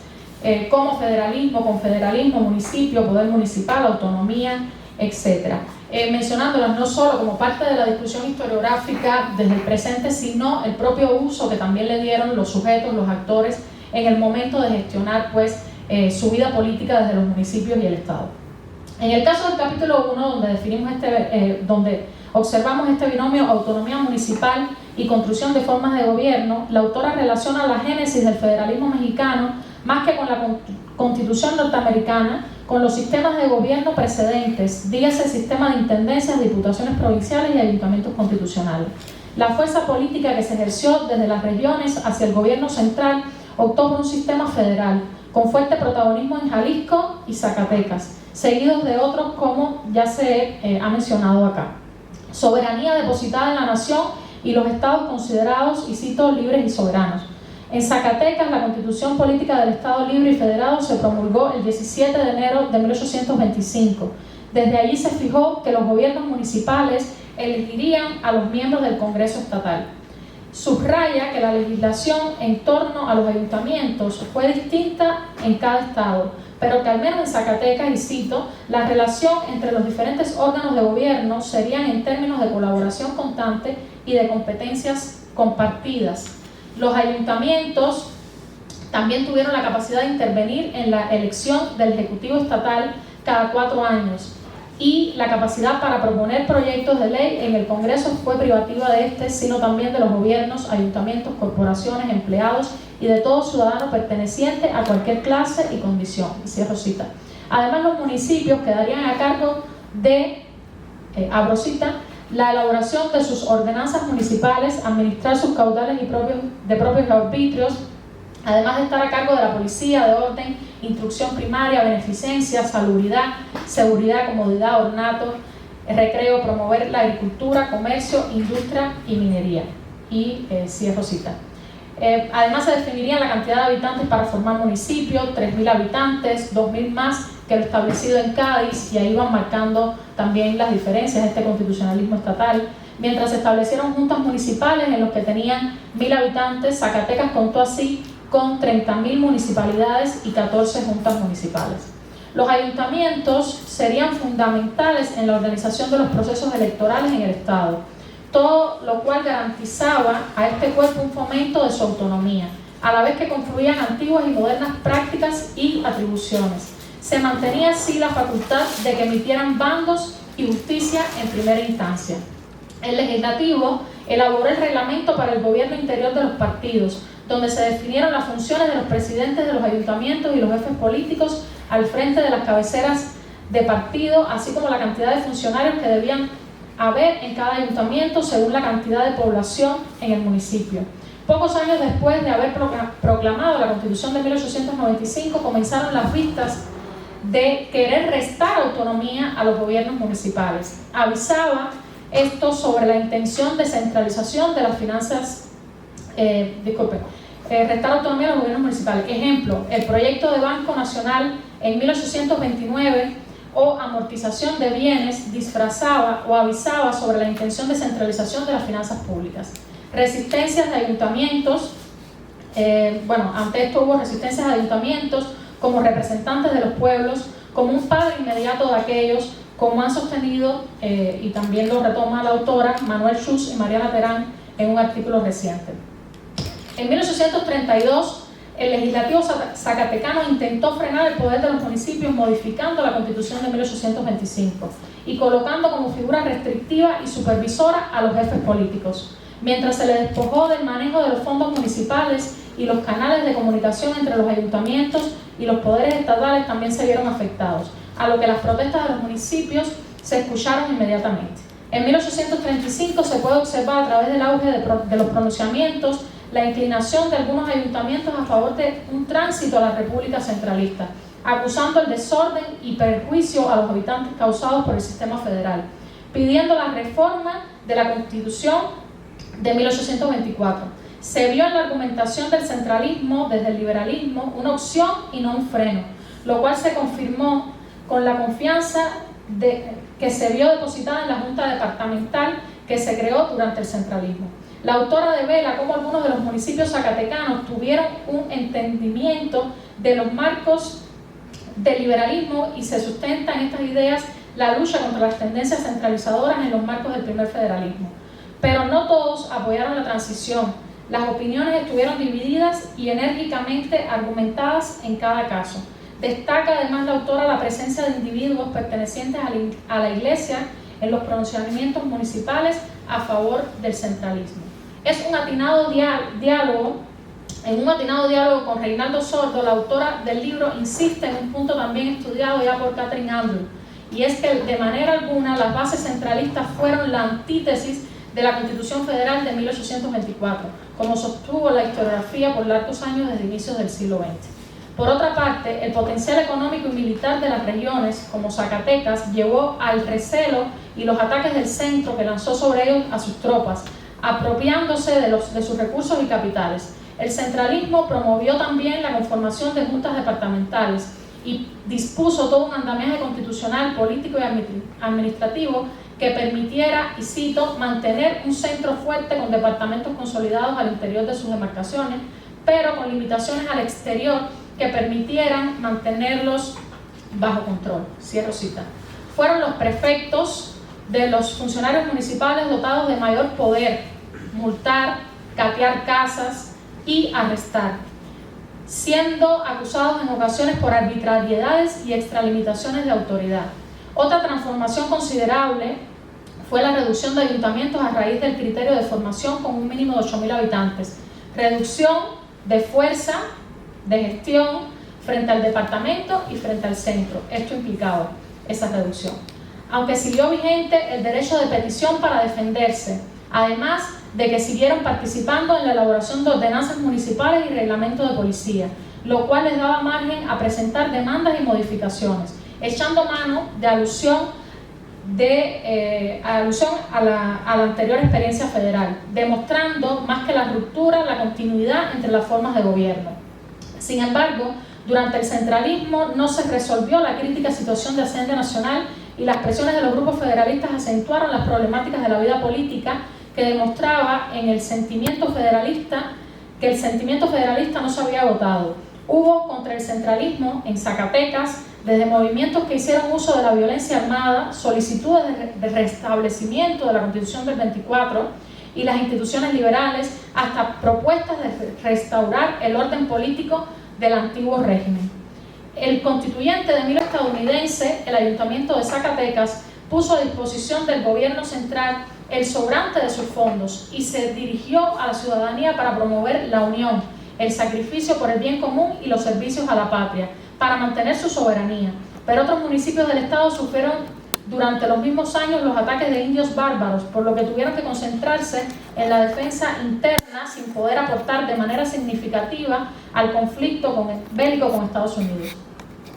como federalismo, confederalismo, municipio, poder municipal, autonomía, etc. Mencionándolas no solo como parte de la discusión historiográfica desde el presente, sino el propio uso que también le dieron los sujetos, los actores, en el momento de gestionar pues, su vida política desde los municipios y el Estado. En el caso del capítulo 1, donde definimos donde observamos este binomio autonomía municipal y construcción de formas de gobierno, la autora relaciona la génesis del federalismo mexicano más que con la Constitución norteamericana, con los sistemas de gobierno precedentes, dígase el sistema de intendencias, diputaciones provinciales y ayuntamientos constitucionales. La fuerza política que se ejerció desde las regiones hacia el gobierno central optó por un sistema federal, con fuerte protagonismo en Jalisco y Zacatecas, seguidos de otros como ya se ha mencionado acá. Soberanía depositada en la nación y los estados considerados, y cito, libres y soberanos. En Zacatecas, la Constitución Política del Estado Libre y Federado se promulgó el 17 de enero de 1825. Desde allí se fijó que los gobiernos municipales elegirían a los miembros del Congreso Estatal. Subraya que la legislación en torno a los ayuntamientos fue distinta en cada estado, pero que al menos en Zacatecas, y cito, la relación entre los diferentes órganos de gobierno serían en términos de colaboración constante y de competencias compartidas. Los ayuntamientos también tuvieron la capacidad de intervenir en la elección del Ejecutivo Estatal cada 4 años, y la capacidad para proponer proyectos de ley en el Congreso fue privativa de este, sino también de los gobiernos, ayuntamientos, corporaciones, empleados y de todo ciudadano perteneciente a cualquier clase y condición. Cierro cita. Además, los municipios quedarían a cargo de, abro cita, la elaboración de sus ordenanzas municipales, administrar sus caudales de propios arbitrios, además de estar a cargo de la policía, de orden, instrucción primaria, beneficencia, salubridad, seguridad, comodidad, ornato, recreo, promover la agricultura, comercio, industria y minería. Y cierro cita. Además se definirían la cantidad de habitantes para formar municipio, 3.000 habitantes, 2.000 más que lo establecido en Cádiz, y ahí van marcando también las diferencias de este constitucionalismo estatal. Mientras se establecieron juntas municipales en los que tenían 1.000 habitantes, Zacatecas contó así con 30.000 municipalidades y 14 juntas municipales. Los ayuntamientos serían fundamentales en la organización de los procesos electorales en el Estado, todo lo cual garantizaba a este cuerpo un fomento de su autonomía, a la vez que confluían antiguas y modernas prácticas y atribuciones. Se mantenía así la facultad de que emitieran bandos y justicia en primera instancia. El legislativo elaboró el reglamento para el gobierno interior de los partidos, donde se definieron las funciones de los presidentes de los ayuntamientos y los jefes políticos al frente de las cabeceras de partido, así como la cantidad de funcionarios que debían haber en cada ayuntamiento según la cantidad de población en el municipio. Pocos años después de haber proclamado la Constitución de 1895, comenzaron las vistas de querer restar autonomía a los gobiernos municipales. Avisaba esto sobre la intención de centralización de las finanzas, restar autonomía a los gobiernos municipales. Ejemplo, el proyecto de Banco Nacional en 1829 o amortización de bienes disfrazaba o avisaba sobre la intención de centralización de las finanzas públicas. Resistencias de ayuntamientos, ante esto hubo resistencias de ayuntamientos como representantes de los pueblos, como un padre inmediato de aquellos, como han sostenido, y también lo retoma la autora Manuel Schutz y Mariana Terán en un artículo reciente. En 1832, el legislativo zacatecano intentó frenar el poder de los municipios modificando la Constitución de 1825 y colocando como figura restrictiva y supervisora a los jefes políticos. mientras se les despojó del manejo de los fondos municipales y los canales de comunicación entre los ayuntamientos y los poderes estatales también se vieron afectados, a lo que las protestas de los municipios se escucharon inmediatamente. En 1835 se puede observar a través del auge de los pronunciamientos la inclinación de algunos ayuntamientos a favor de un tránsito a la República Centralista, acusando el desorden y perjuicio a los habitantes causados por el sistema federal, pidiendo la reforma de la Constitución de 1824. Se vio en la argumentación del centralismo desde el liberalismo una opción y no un freno, lo cual se confirmó con la confianza que se vio depositada en la Junta Departamental que se creó durante el centralismo. La autora devela cómo algunos de los municipios zacatecanos tuvieron un entendimiento de los marcos del liberalismo y se sustenta en estas ideas la lucha contra las tendencias centralizadoras en los marcos del primer federalismo. Pero no todos apoyaron la transición. Las opiniones estuvieron divididas y enérgicamente argumentadas en cada caso. Destaca además la autora la presencia de individuos pertenecientes a la Iglesia en los pronunciamientos municipales a favor del centralismo. Es un atinado diálogo. En un atinado diálogo con Reinaldo Sordo, la autora del libro insiste en un punto también estudiado ya por Catherine Andrew, y es que de manera alguna las bases centralistas fueron la antítesis de la Constitución Federal de 1824, como sostuvo la historiografía por largos años desde inicios del siglo XX. Por otra parte, el potencial económico y militar de las regiones, como Zacatecas, llevó al recelo y los ataques del centro que lanzó sobre ellos a sus tropas, apropiándose de sus recursos y capitales. El centralismo promovió también la conformación de juntas departamentales y dispuso todo un andamiaje constitucional, político y administrativo que permitiera, y cito, mantener un centro fuerte con departamentos consolidados al interior de sus demarcaciones, pero con limitaciones al exterior que permitieran mantenerlos bajo control. Cierro cita. Fueron los prefectos de los funcionarios municipales dotados de mayor poder, multar, catear casas y arrestar, siendo acusados en ocasiones por arbitrariedades y extralimitaciones de autoridad. Otra transformación considerable fue la reducción de ayuntamientos a raíz del criterio de formación con un mínimo de 8.000 habitantes, reducción de fuerza, de gestión frente al departamento y frente al centro. Esto implicaba esa reducción. Aunque siguió vigente el derecho de petición para defenderse, además de que siguieron participando en la elaboración de ordenanzas municipales y reglamentos de policía, lo cual les daba margen a presentar demandas y modificaciones, echando mano de alusión a la anterior experiencia federal, demostrando más que la ruptura, la continuidad entre las formas de gobierno. Sin embargo, durante el centralismo no se resolvió la crítica situación de Hacienda Nacional y las presiones de los grupos federalistas acentuaron las problemáticas de la vida política que demostraba en el sentimiento federalista que el sentimiento federalista no se había agotado. Hubo contra el centralismo en Zacatecas desde movimientos que hicieron uso de la violencia armada, solicitudes de restablecimiento de la Constitución del 24 y las instituciones liberales, hasta propuestas de restaurar el orden político del antiguo régimen. El constituyente de Milo estadounidense, el Ayuntamiento de Zacatecas, puso a disposición del gobierno central el sobrante de sus fondos y se dirigió a la ciudadanía para promover la unión, el sacrificio por el bien común y los servicios a la patria, para mantener su soberanía. Pero otros municipios del estado sufrieron durante los mismos años los ataques de indios bárbaros, por lo que tuvieron que concentrarse en la defensa interna sin poder aportar de manera significativa al conflicto bélico con Estados Unidos,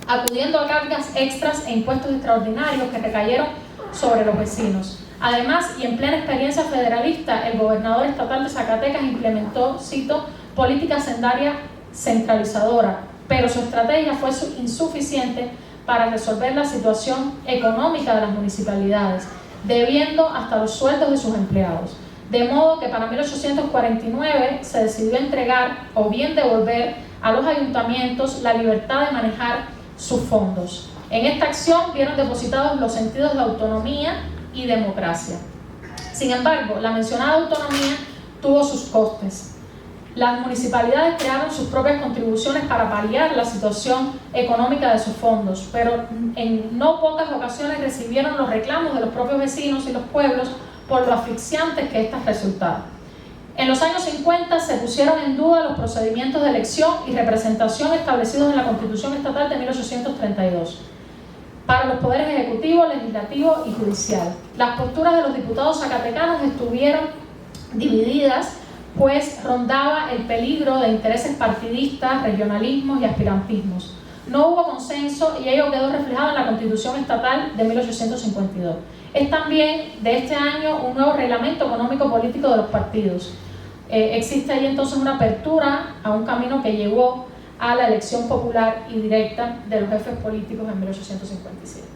acudiendo a cargas extras e impuestos extraordinarios que recayeron sobre los vecinos. Además, y en plena experiencia federalista, el gobernador estatal de Zacatecas implementó, cito, política hacendaria centralizadora, pero su estrategia fue insuficiente para resolver la situación económica de las municipalidades, debiendo hasta los sueldos de sus empleados. De modo que para 1849 se decidió entregar o bien devolver a los ayuntamientos la libertad de manejar sus fondos. En esta acción vieron depositados los sentidos de autonomía y democracia. Sin embargo, la mencionada autonomía tuvo sus costes. Las municipalidades crearon sus propias contribuciones para paliar la situación económica de sus fondos, pero en no pocas ocasiones recibieron los reclamos de los propios vecinos y los pueblos por lo asfixiantes que éstas resultaban. En los años 50 se pusieron en duda los procedimientos de elección y representación establecidos en la Constitución Estatal de 1832 para los poderes ejecutivo, legislativo y judicial. Las posturas de los diputados zacatecanos estuvieron divididas, pues rondaba el peligro de intereses partidistas, regionalismos y aspirantismos. No hubo consenso y ello quedó reflejado en la Constitución Estatal de 1852. Es también de este año un nuevo reglamento económico-político de los partidos. Existe ahí entonces una apertura a un camino que llevó a la elección popular y directa de los jefes políticos en 1857.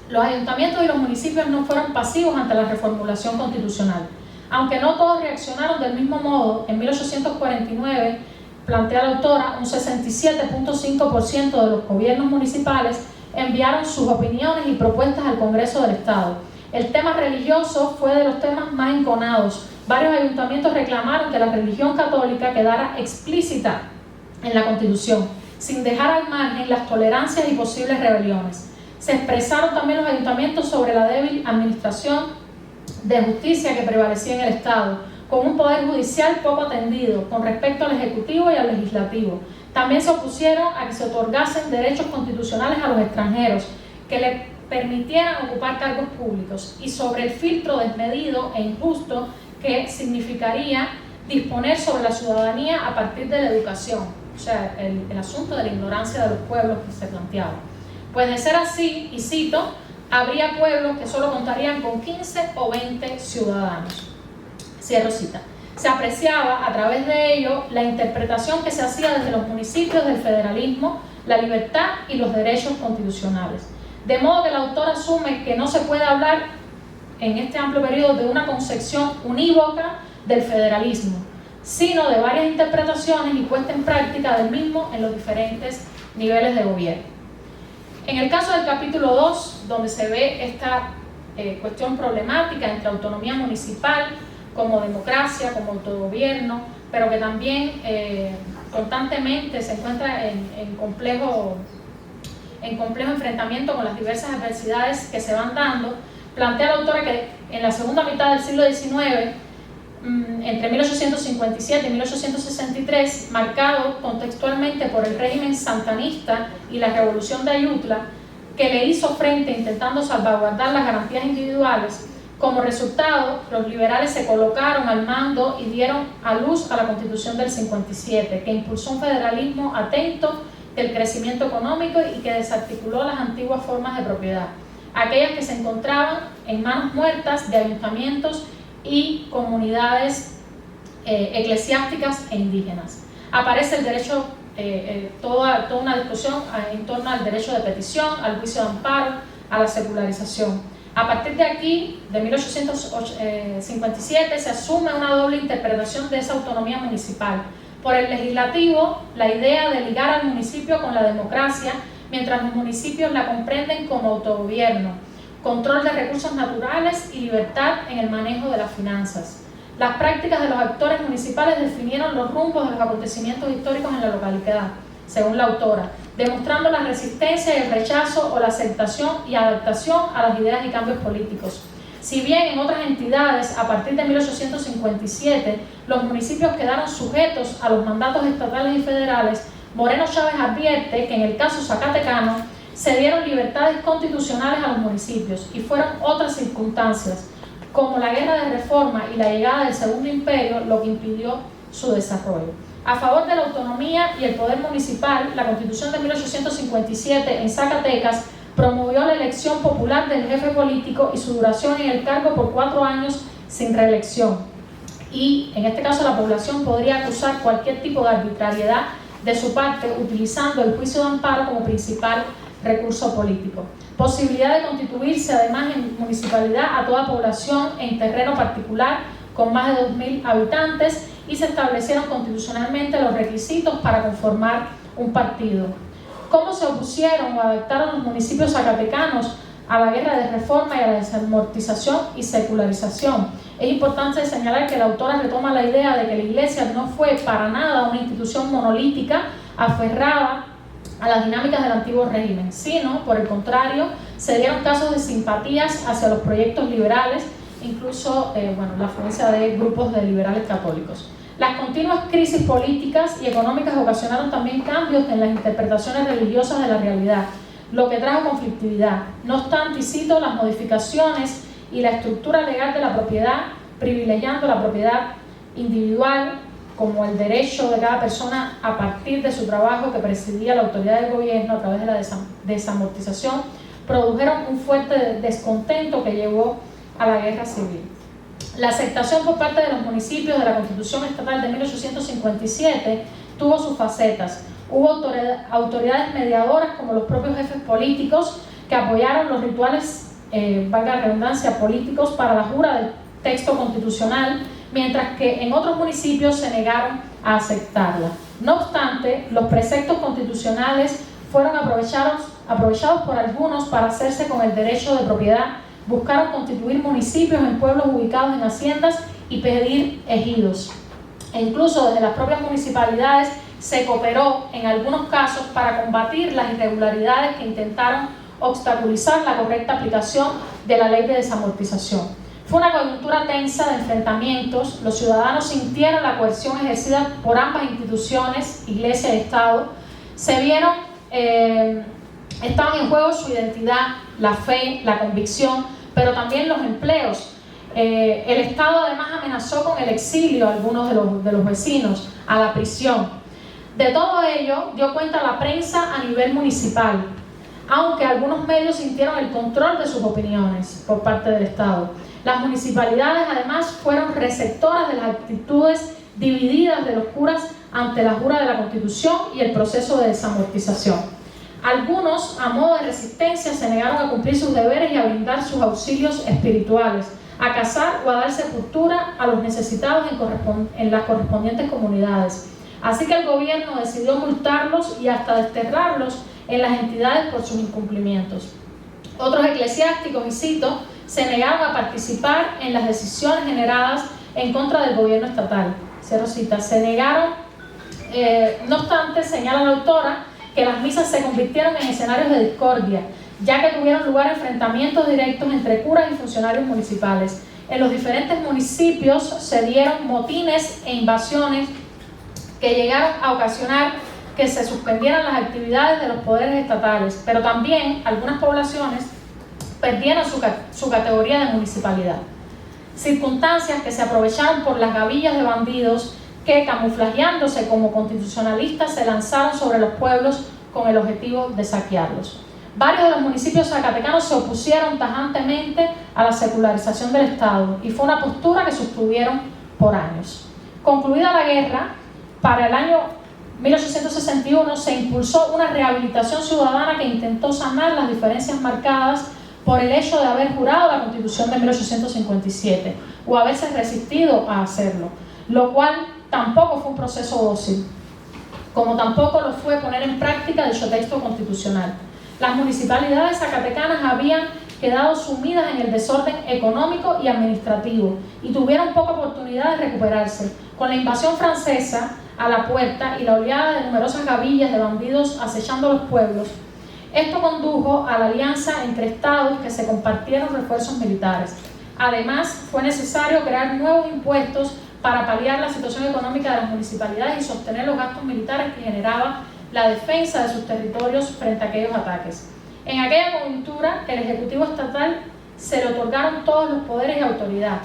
Los ayuntamientos y los municipios no fueron pasivos ante la reformulación constitucional. Aunque no todos reaccionaron del mismo modo, en 1849, plantea la autora, un 67.5% de los gobiernos municipales enviaron sus opiniones y propuestas al Congreso del Estado. El tema religioso fue de los temas más enconados. Varios ayuntamientos reclamaron que la religión católica quedara explícita en la Constitución, sin dejar al margen las tolerancias y posibles rebeliones. Se expresaron también los ayuntamientos sobre la débil administración de justicia que prevalecía en el Estado, con un poder judicial poco atendido con respecto al Ejecutivo y al Legislativo. También se opusieron a que se otorgasen derechos constitucionales a los extranjeros, que le permitieran ocupar cargos públicos, y sobre el filtro desmedido e injusto que significaría disponer sobre la ciudadanía a partir de la educación, o sea, el asunto de la ignorancia de los pueblos que se planteaba. Pues de ser así, y cito, habría pueblos que solo contarían con 15 o 20 ciudadanos. Cierro cita. Se apreciaba a través de ello la interpretación que se hacía desde los municipios del federalismo, la libertad y los derechos constitucionales. De modo que el autor asume que no se puede hablar en este amplio periodo de una concepción unívoca del federalismo, sino de varias interpretaciones y puesta en práctica del mismo en los diferentes niveles de gobierno. En el caso del capítulo 2, donde se ve esta cuestión problemática entre autonomía municipal como democracia, como autogobierno, pero que también constantemente se encuentra en complejo enfrentamiento con las diversas adversidades que se van dando, plantea la autora que en la segunda mitad del siglo XIX, entre 1857 y 1863, marcado contextualmente por el régimen santanista y la revolución de Ayutla, que le hizo frente intentando salvaguardar las garantías individuales, como resultado, los liberales se colocaron al mando y dieron a luz a la Constitución del 57, que impulsó un federalismo atento del crecimiento económico y que desarticuló las antiguas formas de propiedad, aquellas que se encontraban en manos muertas de ayuntamientos y comunidades eclesiásticas e indígenas. Aparece el derecho, toda una discusión en torno al derecho de petición, al juicio de amparo, a la secularización. A partir de aquí, de 1857, se asume una doble interpretación de esa autonomía municipal. Por el legislativo, la idea de ligar al municipio con la democracia, mientras los municipios la comprenden como autogobierno, control de recursos naturales y libertad en el manejo de las finanzas. Las prácticas de los actores municipales definieron los rumbos de los acontecimientos históricos en la localidad, según la autora, demostrando la resistencia y el rechazo o la aceptación y adaptación a las ideas y cambios políticos. Si bien en otras entidades, a partir de 1857, los municipios quedaron sujetos a los mandatos estatales y federales, Moreno Chávez advierte que en el caso zacatecano se dieron libertades constitucionales a los municipios y fueron otras circunstancias, como la guerra de reforma y la llegada del Segundo Imperio, lo que impidió su desarrollo. A favor de la autonomía y el poder municipal, la Constitución de 1857 en Zacatecas promovió la elección popular del jefe político y su duración en el cargo por 4 años sin reelección. Y en este caso la población podría acusar cualquier tipo de arbitrariedad de su parte utilizando el juicio de amparo como principal recurso político. Posibilidad de constituirse además en municipalidad a toda población en terreno particular con más de 2.000 habitantes, y se establecieron constitucionalmente los requisitos para conformar un partido. ¿Cómo se opusieron o adaptaron los municipios zacatecanos a la guerra de reforma y a la desamortización y secularización? Es importante señalar que la autora retoma la idea de que la Iglesia no fue para nada una institución monolítica aferrada a las dinámicas del antiguo régimen, sino, por el contrario, se dieron casos de simpatías hacia los proyectos liberales incluso la afluencia de grupos de liberales católicos. Las continuas crisis políticas y económicas ocasionaron también cambios en las interpretaciones religiosas de la realidad, lo que trajo conflictividad. No obstante, y cito, las modificaciones y la estructura legal de la propiedad, privilegiando la propiedad individual como el derecho de cada persona a partir de su trabajo que presidía la autoridad del gobierno a través de la desamortización, produjeron un fuerte descontento que llevó a la guerra civil. La aceptación por parte de los municipios de la Constitución Estatal de 1857 tuvo sus facetas. Hubo autoridades mediadoras como los propios jefes políticos que apoyaron los rituales, valga la redundancia, políticos para la jura del texto constitucional, mientras que en otros municipios se negaron a aceptarla. No obstante, los preceptos constitucionales fueron aprovechados por algunos para hacerse con el derecho de propiedad, buscaron constituir municipios en pueblos ubicados en haciendas y pedir ejidos. E incluso desde las propias municipalidades se cooperó en algunos casos para combatir las irregularidades que intentaron obstaculizar la correcta aplicación de la ley de desamortización. Fue una coyuntura tensa de enfrentamientos. Los ciudadanos sintieron la coerción ejercida por ambas instituciones, Iglesia y Estado. Se vieron, estaban en juego su identidad, la fe, la convicción, pero también los empleos. El Estado además amenazó con el exilio a algunos de los vecinos, a la prisión. De todo ello dio cuenta la prensa a nivel municipal, aunque algunos medios sintieron el control de sus opiniones por parte del Estado. Las municipalidades además fueron receptoras de las actitudes divididas de los curas ante la jura de la Constitución y el proceso de desamortización. Algunos, a modo de resistencia, se negaron a cumplir sus deberes y a brindar sus auxilios espirituales, a casar o a dar sepultura a los necesitados en las correspondientes comunidades. Así que el gobierno decidió multarlos y hasta desterrarlos en las entidades por sus incumplimientos. Otros eclesiásticos, y cito, se negaron a participar en las decisiones generadas en contra del gobierno estatal. Cierro cita. Se negaron, no obstante, señala la autora, que las misas se convirtieron en escenarios de discordia, ya que tuvieron lugar enfrentamientos directos entre curas y funcionarios municipales. En los diferentes municipios se dieron motines e invasiones que llegaron a ocasionar que se suspendieran las actividades de los poderes estatales, pero también algunas poblaciones perdieron su categoría de municipalidad. Circunstancias que se aprovecharon por las gavillas de bandidos que, camuflajeándose como constitucionalistas, se lanzaron sobre los pueblos con el objetivo de saquearlos. Varios de los municipios zacatecanos se opusieron tajantemente a la secularización del Estado y fue una postura que sostuvieron por años. Concluida la guerra, para el año 1861 se impulsó una rehabilitación ciudadana que intentó sanar las diferencias marcadas por el hecho de haber jurado la Constitución de 1857 o haberse resistido a hacerlo, lo cual tampoco fue un proceso dócil, como tampoco lo fue poner en práctica dicho texto constitucional. Las municipalidades zacatecanas habían quedado sumidas en el desorden económico y administrativo y tuvieron poca oportunidad de recuperarse. Con la invasión francesa a la puerta y la oleada de numerosas gavillas de bandidos acechando los pueblos, esto condujo a la alianza entre estados que se compartieron refuerzos militares. Además, fue necesario crear nuevos impuestos para paliar la situación económica de las municipalidades y sostener los gastos militares que generaba la defensa de sus territorios frente a aquellos ataques. En aquella coyuntura, el Ejecutivo Estatal se le otorgaron todos los poderes y autoridad.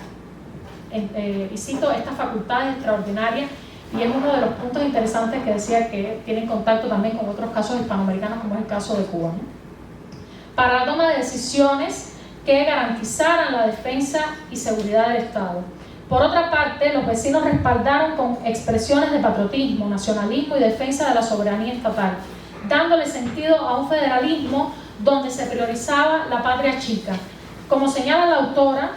Y cito, estas facultades extraordinarias, y es uno de los puntos interesantes que decía que tienen contacto también con otros casos hispanoamericanos, como es el caso de Cuba, ¿no? Para la toma de decisiones que garantizaran la defensa y seguridad del Estado. Por otra parte, los vecinos respaldaron con expresiones de patriotismo, nacionalismo y defensa de la soberanía estatal, dándole sentido a un federalismo donde se priorizaba la patria chica. Como señala la autora,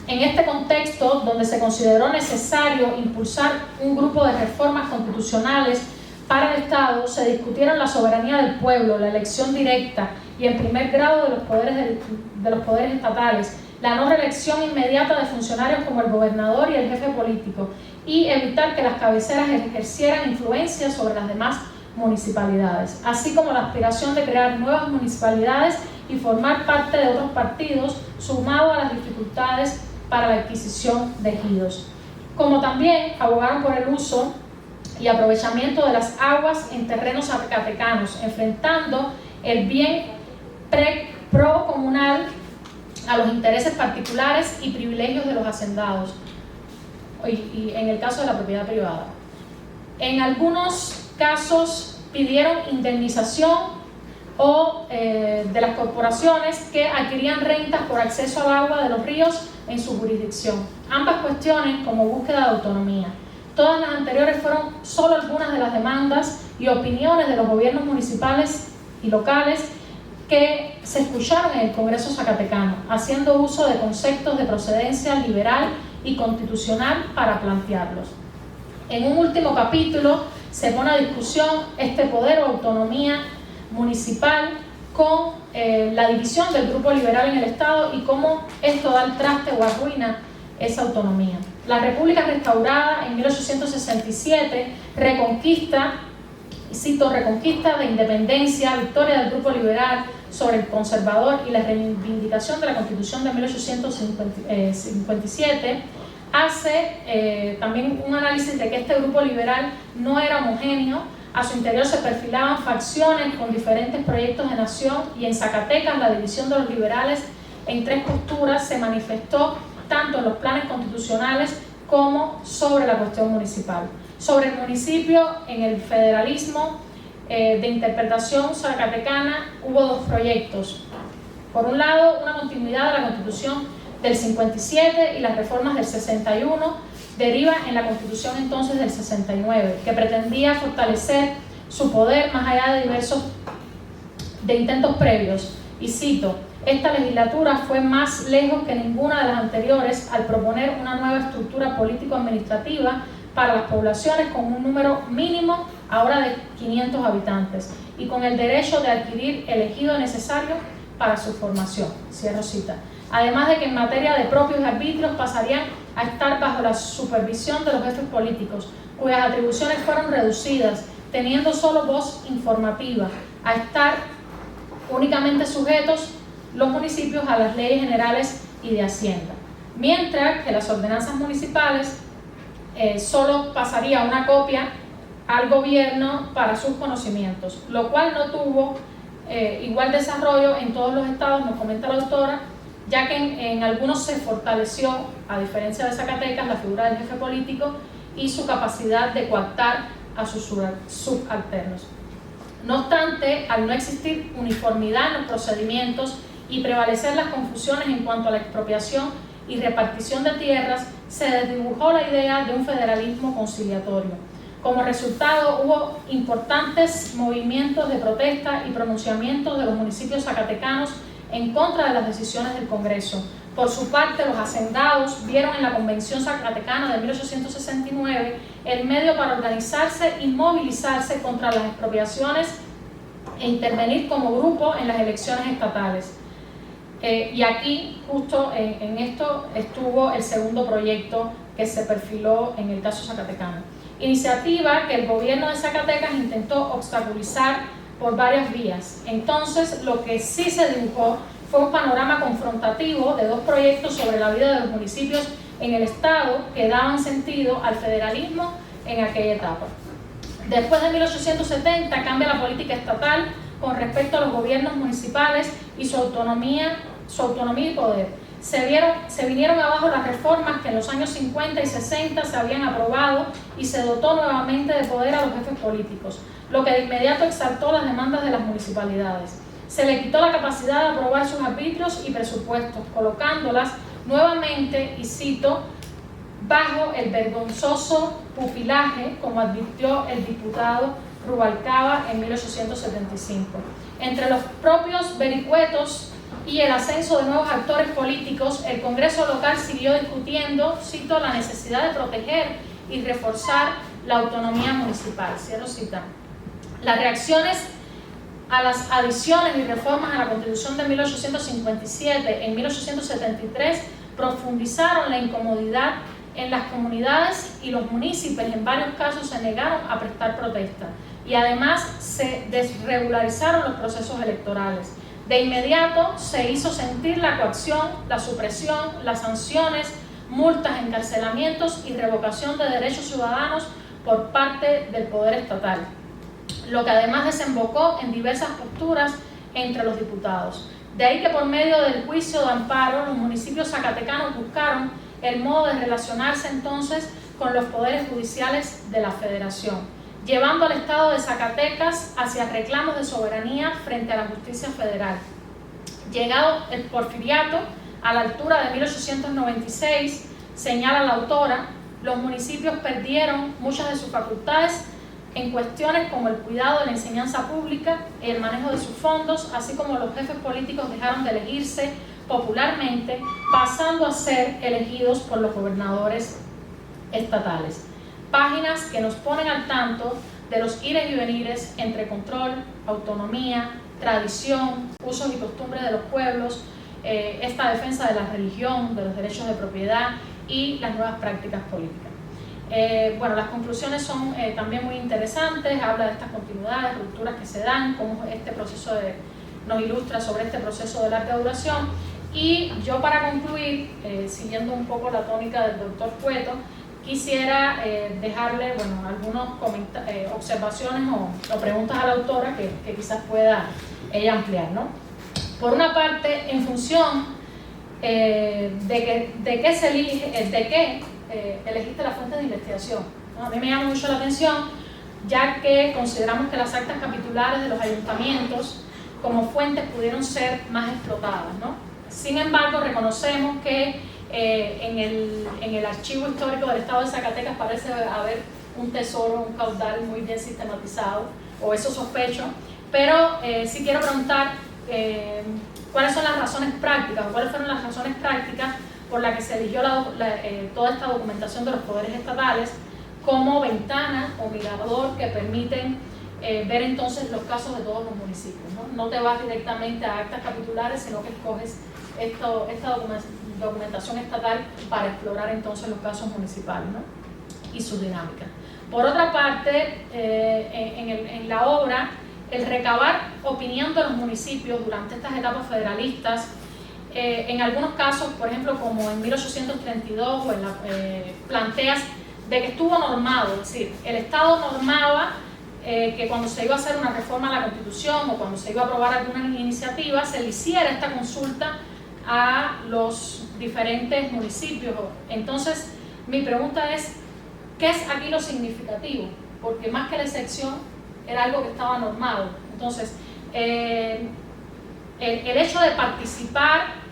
en este contexto, donde se consideró necesario impulsar un grupo de reformas constitucionales para el Estado, se discutieron la soberanía del pueblo, la elección directa y en primer grado de los poderes estatales, la no reelección inmediata de funcionarios como el gobernador y el jefe político, y evitar que las cabeceras ejercieran influencia sobre las demás municipalidades, así como la aspiración de crear nuevas municipalidades y formar parte de otros partidos, sumado a las dificultades para la adquisición de ejidos. Como también abogaron por el uso y aprovechamiento de las aguas en terrenos zacatecanos, enfrentando el bien procomunal a los intereses particulares y privilegios de los hacendados, y en el caso de la propiedad privada. En algunos casos pidieron indemnización de las corporaciones que adquirían rentas por acceso al agua de los ríos en su jurisdicción. Ambas cuestiones como búsqueda de autonomía. Todas las anteriores fueron solo algunas de las demandas y opiniones de los gobiernos municipales y locales que se escucharon en el Congreso Zacatecano, haciendo uso de conceptos de procedencia liberal y constitucional para plantearlos. En un último capítulo se pone a discusión este poder o autonomía municipal con la división del grupo liberal en el Estado y cómo esto da el traste o arruina esa autonomía. La República restaurada en 1867, reconquista, y cito, reconquista de independencia, victoria del grupo liberal sobre el conservador y la reivindicación de la Constitución de 1857, hace también un análisis de que este grupo liberal no era homogéneo. A su interior se perfilaban facciones con diferentes proyectos de nación, y en Zacatecas la división de los liberales en tres posturas se manifestó tanto en los planes constitucionales como sobre la cuestión municipal. Sobre el municipio, en el federalismo de interpretación zacatecana hubo dos proyectos. Por un lado, una continuidad de la Constitución del 57 y las reformas del 61 deriva en la Constitución entonces del 69, que pretendía fortalecer su poder más allá de diversos intentos previos. Y cito, esta legislatura fue más lejos que ninguna de las anteriores al proponer una nueva estructura político-administrativa para las poblaciones con un número mínimo ahora de 500 habitantes y con el derecho de adquirir el ejido necesario para su formación. Cierro cita. Además de que en materia de propios arbitrios pasarían a estar bajo la supervisión de los jefes políticos, cuyas atribuciones fueron reducidas, teniendo solo voz informativa, a estar únicamente sujetos los municipios a las leyes generales y de Hacienda. Mientras que las ordenanzas municipales solo pasaría una copia al gobierno para sus conocimientos, lo cual no tuvo igual desarrollo en todos los estados, nos comenta la autora, ya que en algunos se fortaleció, a diferencia de Zacatecas, la figura del jefe político y su capacidad de coartar a sus subalternos. No obstante, al no existir uniformidad en los procedimientos y prevalecer las confusiones en cuanto a la expropiación y repartición de tierras, se desdibujó la idea de un federalismo conciliatorio. Como resultado, hubo importantes movimientos de protesta y pronunciamientos de los municipios zacatecanos en contra de las decisiones del Congreso. Por su parte, los hacendados vieron en la Convención Zacatecana de 1869 el medio para organizarse y movilizarse contra las expropiaciones e intervenir como grupo en las elecciones estatales. Y aquí, justo en esto, estuvo el segundo proyecto que se perfiló en el caso zacatecano. Iniciativa que el gobierno de Zacatecas intentó obstaculizar por varias vías. Entonces, lo que sí se dibujó fue un panorama confrontativo de dos proyectos sobre la vida de los municipios en el Estado que daban sentido al federalismo en aquella etapa. Después de 1870 cambia la política estatal con respecto a los gobiernos municipales y su autonomía y poder. Se vinieron abajo las reformas que en los años 50 y 60 se habían aprobado y se dotó nuevamente de poder a los jefes políticos, lo que de inmediato exaltó las demandas de las municipalidades. Se le quitó la capacidad de aprobar sus arbitrios y presupuestos, colocándolas nuevamente, y cito, bajo el vergonzoso pupilaje, como advirtió el diputado Rubalcaba en 1875. Entre los propios vericuetos y el ascenso de nuevos actores políticos, el Congreso local siguió discutiendo, cito, la necesidad de proteger y reforzar la autonomía municipal. Cierro cita. Las reacciones a las adiciones y reformas a la Constitución de 1857 en 1873 profundizaron la incomodidad en las comunidades y los municipios en varios casos se negaron a prestar protesta. y además se desregularizaron los procesos electorales. De inmediato se hizo sentir la coacción, la supresión, las sanciones, multas, encarcelamientos y revocación de derechos ciudadanos por parte del poder estatal, lo que además desembocó en diversas posturas entre los diputados. De ahí que por medio del juicio de amparo los municipios zacatecanos buscaron el modo de relacionarse entonces con los poderes judiciales de la Federación, llevando al Estado de Zacatecas hacia reclamos de soberanía frente a la justicia federal. Llegado el porfiriato, a la altura de 1896, señala la autora, los municipios perdieron muchas de sus facultades en cuestiones como el cuidado de la enseñanza pública y el manejo de sus fondos, así como los jefes políticos dejaron de elegirse popularmente, pasando a ser elegidos por los gobernadores estatales. Páginas que nos ponen al tanto de los ires y venires entre control, autonomía, tradición, usos y costumbres de los pueblos, esta defensa de la religión, de los derechos de propiedad y las nuevas prácticas políticas. Bueno, las conclusiones son también muy interesantes, habla de estas continuidades, rupturas que se dan, cómo este proceso nos ilustra sobre este proceso de larga duración. Y yo, para concluir, siguiendo un poco la tónica del doctor Cueto, quisiera dejarle algunas observaciones o preguntas a la autora que quizás pueda ella ampliar, ¿no? Por una parte, en función de qué se elige, elegiste la fuente de investigación, ¿no? A mí me llama mucho la atención, ya que consideramos que las actas capitulares de los ayuntamientos como fuentes pudieron ser más explotadas, ¿no? Sin embargo, reconocemos que en el archivo histórico del Estado de Zacatecas parece haber un tesoro, un caudal muy bien sistematizado, o eso sospecho, pero sí quiero preguntar cuáles son las razones prácticas, o cuáles fueron las razones prácticas por las que se eligió toda esta documentación de los poderes estatales como ventana o mirador que permiten ver entonces los casos de todos los municipios, ¿no? No te vas directamente a actas capitulares, sino que escoges esta documentación estatal para explorar entonces los casos municipales, ¿no? Y su dinámica. Por otra parte, en la obra, el recabar opinión de los municipios durante estas etapas federalistas, en algunos casos, por ejemplo, como en 1832, planteas de que estuvo normado, es decir, el Estado normaba que cuando se iba a hacer una reforma a la Constitución o cuando se iba a aprobar alguna iniciativa, se le hiciera esta consulta a los diferentes municipios. Entonces, mi pregunta es, ¿qué es aquí lo significativo? Porque más que la excepción, era algo que estaba normado. Entonces, el hecho de participar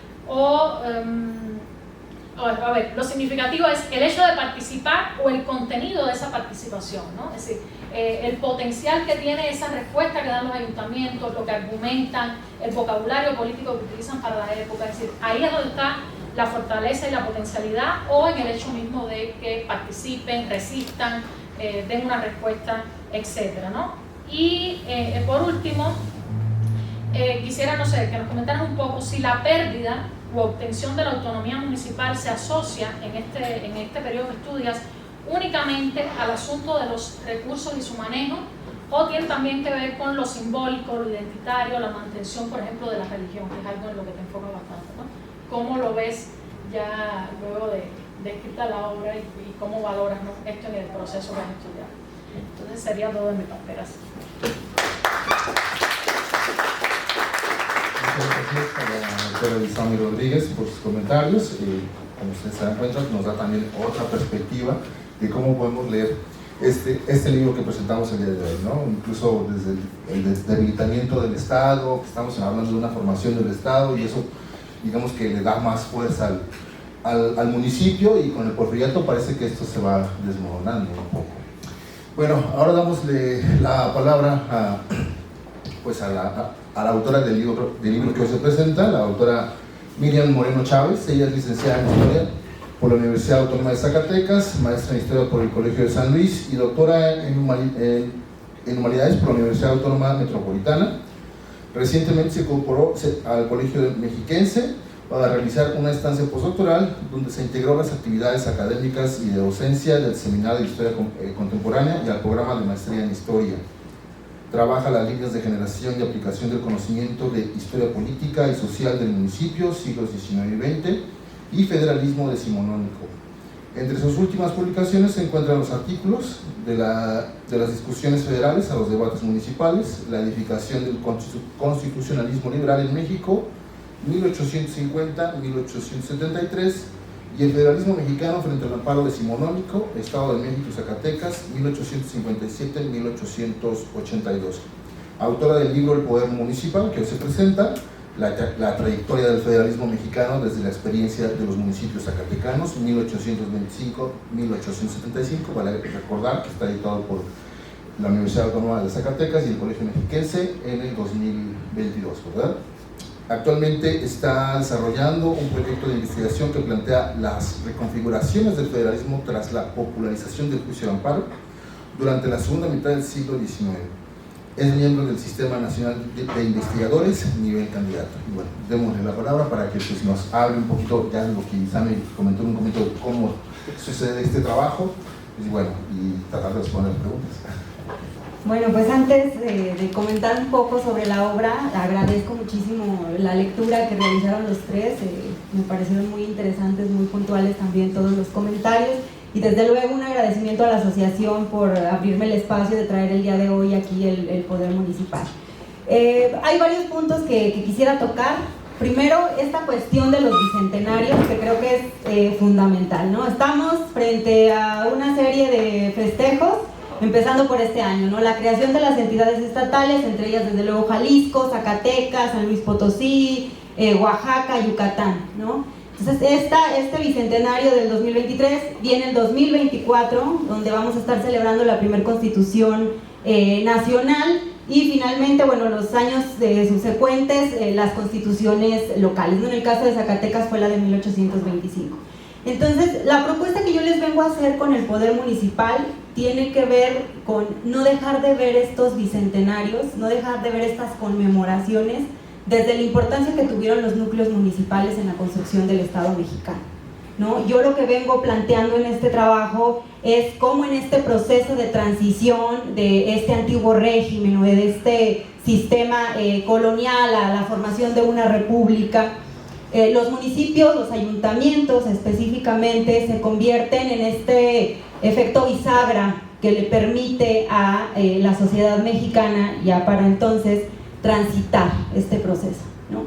lo significativo es el hecho de participar o el contenido de esa participación, ¿no? Es decir, el potencial que tiene esa respuesta que dan los ayuntamientos, lo que argumentan, el vocabulario político que utilizan para la época. Es decir, ahí es donde está la fortaleza y la potencialidad, o en el hecho mismo de que participen, resistan, den una respuesta, etcétera, ¿no? Y por último, quisiera, no sé, que nos comentaran un poco si la pérdida u obtención de la autonomía municipal se asocia en este periodo que estudias únicamente al asunto de los recursos y su manejo, o tiene también que ver con lo simbólico, lo identitario, la mantención, por ejemplo, de la religión, que es algo en lo que te enfoca bastante, ¿no? ¿Cómo lo ves ya luego de escrita la obra y cómo valoras, ¿no?, esto en el proceso que has estudiado? Entonces sería todo de mi parte. Gracias. Muchas gracias a la doctora Elizami Rodríguez por sus comentarios. Como ustedes se dan cuenta, nos da también otra perspectiva de cómo podemos leer este libro que presentamos el día de hoy, ¿no? Incluso desde el debilitamiento del Estado, que estamos hablando de una formación del Estado, y eso, digamos, que le da más fuerza al municipio, y con el porfiriato parece que esto se va desmoronando un poco. Bueno, ahora damosle la palabra a la autora del libro que hoy se presenta, la doctora Miriam Moreno Chávez. Ella es licenciada en Historia por la Universidad Autónoma de Zacatecas, maestra en Historia por el Colegio de San Luis y doctora en Humanidades por la Universidad Autónoma Metropolitana. Recientemente se incorporó al Colegio Mexiquense para realizar una estancia postdoctoral donde se integró las actividades académicas y de docencia del Seminario de Historia Contemporánea y al programa de maestría en Historia. trabaja las líneas de generación y aplicación del conocimiento de historia política y social del municipio, siglos XIX y XX, y federalismo decimonónico. Entre sus últimas publicaciones se encuentran los artículos de las discusiones federales a los debates municipales, la edificación del constitucionalismo liberal en México, 1850-1873, y el federalismo mexicano frente al amparo decimonónico, Estado de México y Zacatecas, 1857-1882. Autora del libro El Poder Municipal, que hoy se presenta, la trayectoria del federalismo mexicano desde la experiencia de los municipios zacatecanos, 1825-1875, vale recordar que está editado por la Universidad Autónoma de Zacatecas y el Colegio Mexiquense en el 2022, ¿verdad? Actualmente está desarrollando un proyecto de investigación que plantea las reconfiguraciones del federalismo tras la popularización del juicio de amparo durante la segunda mitad del siglo XIX. Es miembro del Sistema Nacional de Investigadores, nivel candidato. Y bueno, démosle la palabra para que pues, nos hable un poquito ya lo que Isame comentó un poquito de cómo sucede este trabajo, y bueno, y tratar de responder preguntas. Bueno, pues antes de comentar un poco sobre la obra, agradezco muchísimo la lectura que realizaron los tres, me parecieron muy interesantes, muy puntuales también todos los comentarios, y desde luego un agradecimiento a la asociación por abrirme el espacio de traer el día de hoy aquí el Poder Municipal. Hay varios puntos que quisiera tocar. Primero, esta cuestión de los bicentenarios, que creo que es fundamental, ¿no? Estamos frente a una serie de festejos, empezando por este año, ¿no? La creación de las entidades estatales, entre ellas desde luego Jalisco, Zacatecas, San Luis Potosí, Oaxaca, Yucatán, ¿no? Entonces este bicentenario del 2023 viene el 2024, donde vamos a estar celebrando la primera constitución nacional, y finalmente, bueno, los años subsecuentes, las constituciones locales, ¿no? En el caso de Zacatecas fue la de 1825. Entonces, la propuesta que yo les vengo a hacer con el Poder Municipal tiene que ver con no dejar de ver estos bicentenarios, no dejar de ver estas conmemoraciones desde la importancia que tuvieron los núcleos municipales en la construcción del Estado mexicano, ¿no? Yo lo que vengo planteando en este trabajo es cómo en este proceso de transición de este antiguo régimen o de este sistema colonial a la formación de una república, los municipios, los ayuntamientos específicamente, se convierten en este efecto bisagra que le permite a la sociedad mexicana ya para entonces transitar este proceso, ¿no?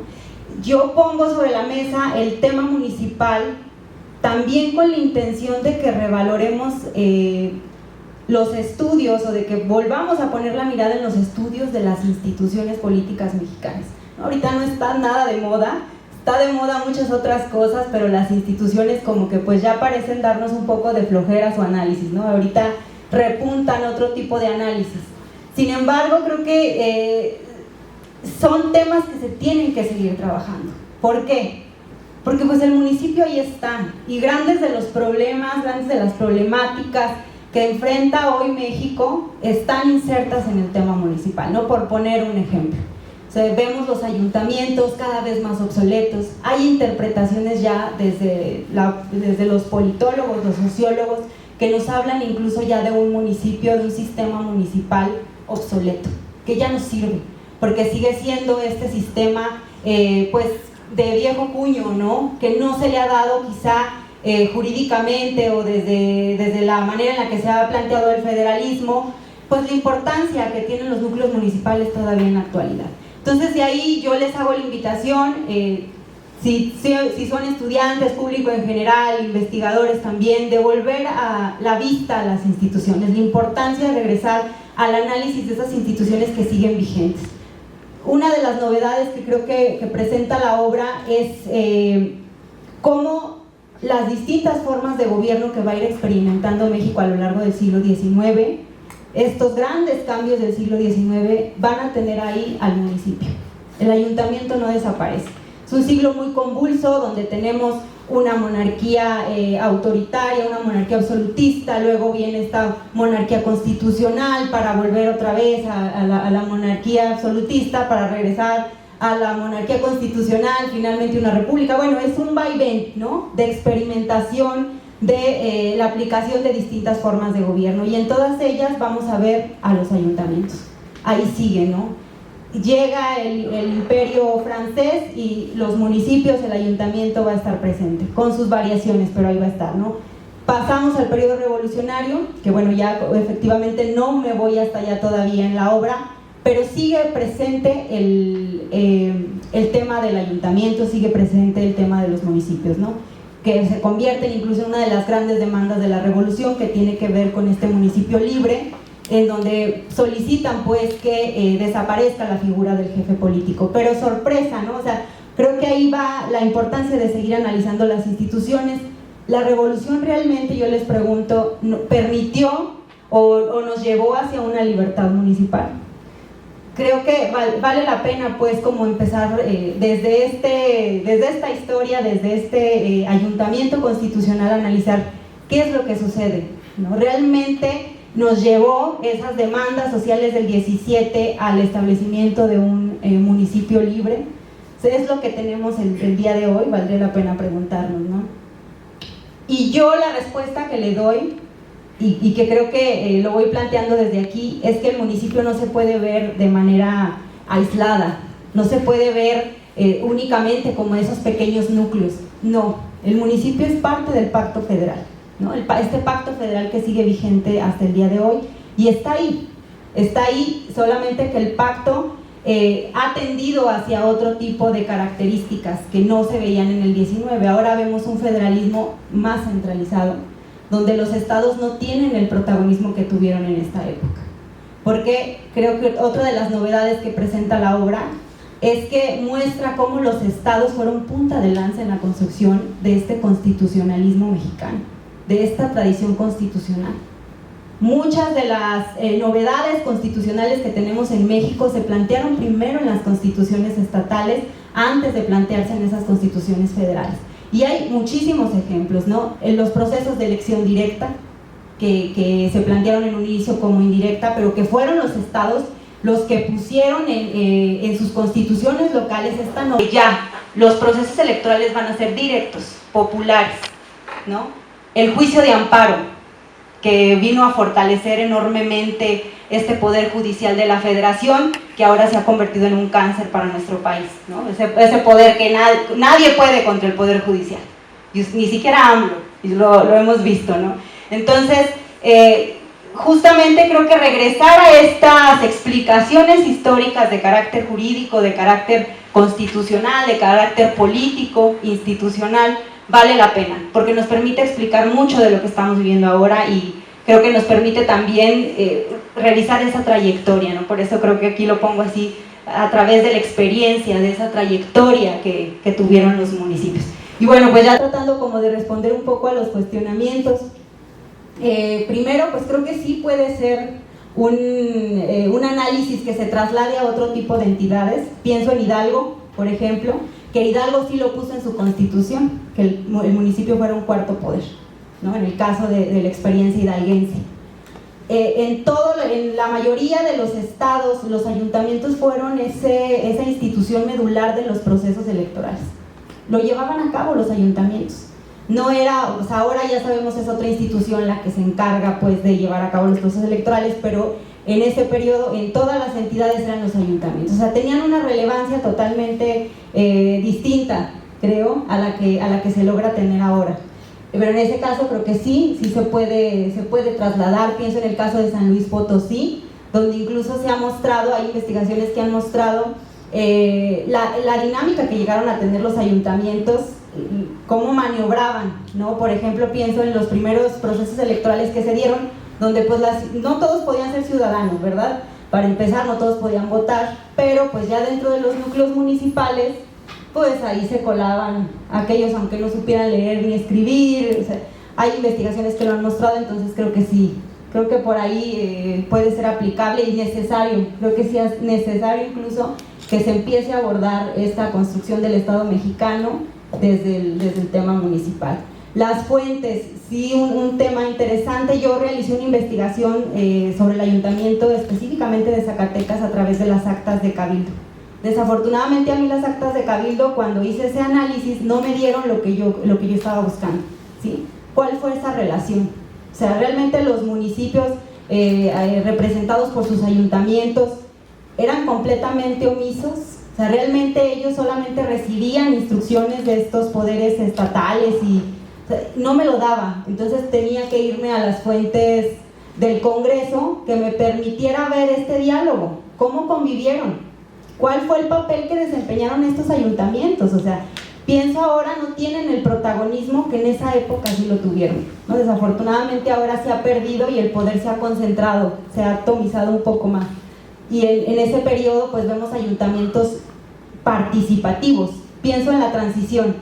Yo pongo sobre la mesa el tema municipal también con la intención de que revaloremos los estudios, o de que volvamos a poner la mirada en los estudios de las instituciones políticas mexicanas, ¿no? Ahorita no está nada de moda. Está de moda muchas otras cosas, pero las instituciones como que pues ya parecen darnos un poco de flojera su análisis, ¿no? Ahorita repuntan otro tipo de análisis. Sin embargo, creo que son temas que se tienen que seguir trabajando. ¿Por qué? Porque pues el municipio ahí está, y grandes de los problemas, grandes de las problemáticas que enfrenta hoy México están insertas en el tema municipal, ¿no? Por poner un ejemplo. Vemos los ayuntamientos cada vez más obsoletos, hay interpretaciones ya desde los politólogos, los sociólogos, que nos hablan incluso ya de un municipio, de un sistema municipal obsoleto, que ya no sirve, porque sigue siendo este sistema pues de viejo cuño, ¿no? Que no se le ha dado quizá jurídicamente o desde la manera en la que se ha planteado el federalismo, pues la importancia que tienen los núcleos municipales todavía en la actualidad. Entonces de ahí yo les hago la invitación, si son estudiantes, público en general, investigadores también, de volver a la vista a las instituciones, la importancia de regresar al análisis de esas instituciones que siguen vigentes. Una de las novedades que creo que presenta la obra es cómo las distintas formas de gobierno que va a ir experimentando México a lo largo del siglo XIX, estos grandes cambios del siglo XIX, van a tener ahí al municipio. El ayuntamiento no desaparece. Es un siglo muy convulso donde tenemos una monarquía autoritaria, una monarquía absolutista, luego viene esta monarquía constitucional para volver otra vez a la monarquía absolutista, para regresar a la monarquía constitucional, finalmente una república. Bueno, es un vaivén, ¿no?, de experimentación de la aplicación de distintas formas de gobierno, y en todas ellas vamos a ver a los ayuntamientos. ahí sigue, ¿no? Llega el imperio francés y los municipios, el ayuntamiento va a estar presente, con sus variaciones, pero ahí va a estar, ¿no? Pasamos al periodo revolucionario, que bueno, ya efectivamente no me voy hasta allá todavía en la obra, pero sigue presente el tema del ayuntamiento, sigue presente el tema de los municipios, ¿no? Que se convierten incluso en una de las grandes demandas de la revolución, que tiene que ver con este municipio libre, en donde solicitan pues que desaparezca la figura del jefe político, pero sorpresa, ¿no? O sea, creo que ahí va la importancia de seguir analizando las instituciones. La revolución realmente, yo les pregunto, ¿permitió o nos llevó hacia una libertad municipal? Creo que vale la pena pues como empezar desde esta historia, desde este ayuntamiento constitucional, a analizar qué es lo que sucede, ¿no? Realmente nos llevó esas demandas sociales del 17 al establecimiento de un municipio libre. Es lo que tenemos el día de hoy, valdría la pena preguntarnos, ¿no? Y yo la respuesta que le doy, y que creo que lo voy planteando desde aquí, es que el municipio no se puede ver de manera aislada, no se puede ver únicamente como esos pequeños núcleos. No, el municipio es parte del pacto federal, ¿no? Este pacto federal que sigue vigente hasta el día de hoy, y está ahí, solamente que el pacto ha tendido hacia otro tipo de características que no se veían en el 19. Ahora vemos un federalismo más centralizado, donde los estados no tienen el protagonismo que tuvieron en esta época, porque creo que otra de las novedades que presenta la obra es que muestra cómo los estados fueron punta de lanza en la construcción de este constitucionalismo mexicano, de esta tradición constitucional. Muchas de las novedades constitucionales que tenemos en México se plantearon primero en las constituciones estatales antes de plantearse en esas constituciones federales. Y hay muchísimos ejemplos, ¿no? En los procesos de elección directa, que se plantearon en un inicio como indirecta, pero que fueron los estados los que pusieron en sus constituciones locales esta norma. Ya, los procesos electorales van a ser directos, populares, ¿no? El juicio de amparo, que vino a fortalecer enormemente este poder judicial de la federación, que ahora se ha convertido en un cáncer para nuestro país, ¿no? Ese poder que nadie puede contra el poder judicial, ni siquiera AMLO, y lo hemos visto, ¿no? Entonces, justamente creo que regresar a estas explicaciones históricas de carácter jurídico, de carácter constitucional, de carácter político, institucional, vale la pena, porque nos permite explicar mucho de lo que estamos viviendo ahora, y creo que nos permite también revisar esa trayectoria, ¿no? Por eso creo que aquí lo pongo así, a través de la experiencia, de esa trayectoria que tuvieron los municipios. Y bueno, pues ya tratando como de responder un poco a los cuestionamientos, primero, pues creo que sí puede ser un análisis que se traslade a otro tipo de entidades. Pienso en Hidalgo, por ejemplo, que Hidalgo sí lo puso en su constitución, que el municipio fuera un cuarto poder, ¿no? En el caso de la experiencia hidalguense. En la mayoría de los estados, los ayuntamientos fueron esa institución medular de los procesos electorales. Lo llevaban a cabo los ayuntamientos. No era, o sea, ahora ya sabemos es otra institución la que se encarga pues de llevar a cabo los procesos electorales, pero en ese periodo en todas las entidades eran los ayuntamientos. O sea, tenían una relevancia totalmente distinta, creo, a la que se logra tener ahora. Pero en ese caso creo que sí se puede trasladar. Pienso en el caso de San Luis Potosí, donde incluso se ha mostrado, hay investigaciones que han mostrado la dinámica que llegaron a tener los ayuntamientos, cómo maniobraban, ¿no? Por ejemplo, pienso en los primeros procesos electorales que se dieron, donde pues no todos podían ser ciudadanos, ¿verdad? Para empezar, no todos podían votar, pero pues ya dentro de los núcleos municipales, pues ahí se colaban aquellos aunque no supieran leer ni escribir. O sea, hay investigaciones que lo han mostrado, entonces creo que sí, creo que por ahí puede ser aplicable y necesario. Creo que sí es necesario incluso que se empiece a abordar esta construcción del Estado mexicano desde el tema municipal. Las fuentes, sí, un tema interesante. Yo realicé una investigación sobre el ayuntamiento específicamente de Zacatecas a través de las actas de Cabildo. Desafortunadamente a mí las actas de Cabildo, cuando hice ese análisis, no me dieron lo que yo estaba buscando, ¿sí? ¿Cuál fue esa relación? O sea, realmente los municipios representados por sus ayuntamientos eran completamente omisos, o sea, realmente ellos solamente recibían instrucciones de estos poderes estatales y o sea, no me lo daba, entonces tenía que irme a las fuentes del Congreso que me permitiera ver este diálogo, cómo convivieron, cuál fue el papel que desempeñaron estos ayuntamientos. O sea, pienso ahora no tienen el protagonismo que en esa época sí lo tuvieron, ¿no? Desafortunadamente ahora se ha perdido y el poder se ha concentrado, se ha atomizado un poco más. Y en ese periodo pues vemos ayuntamientos participativos. Pienso en la transición,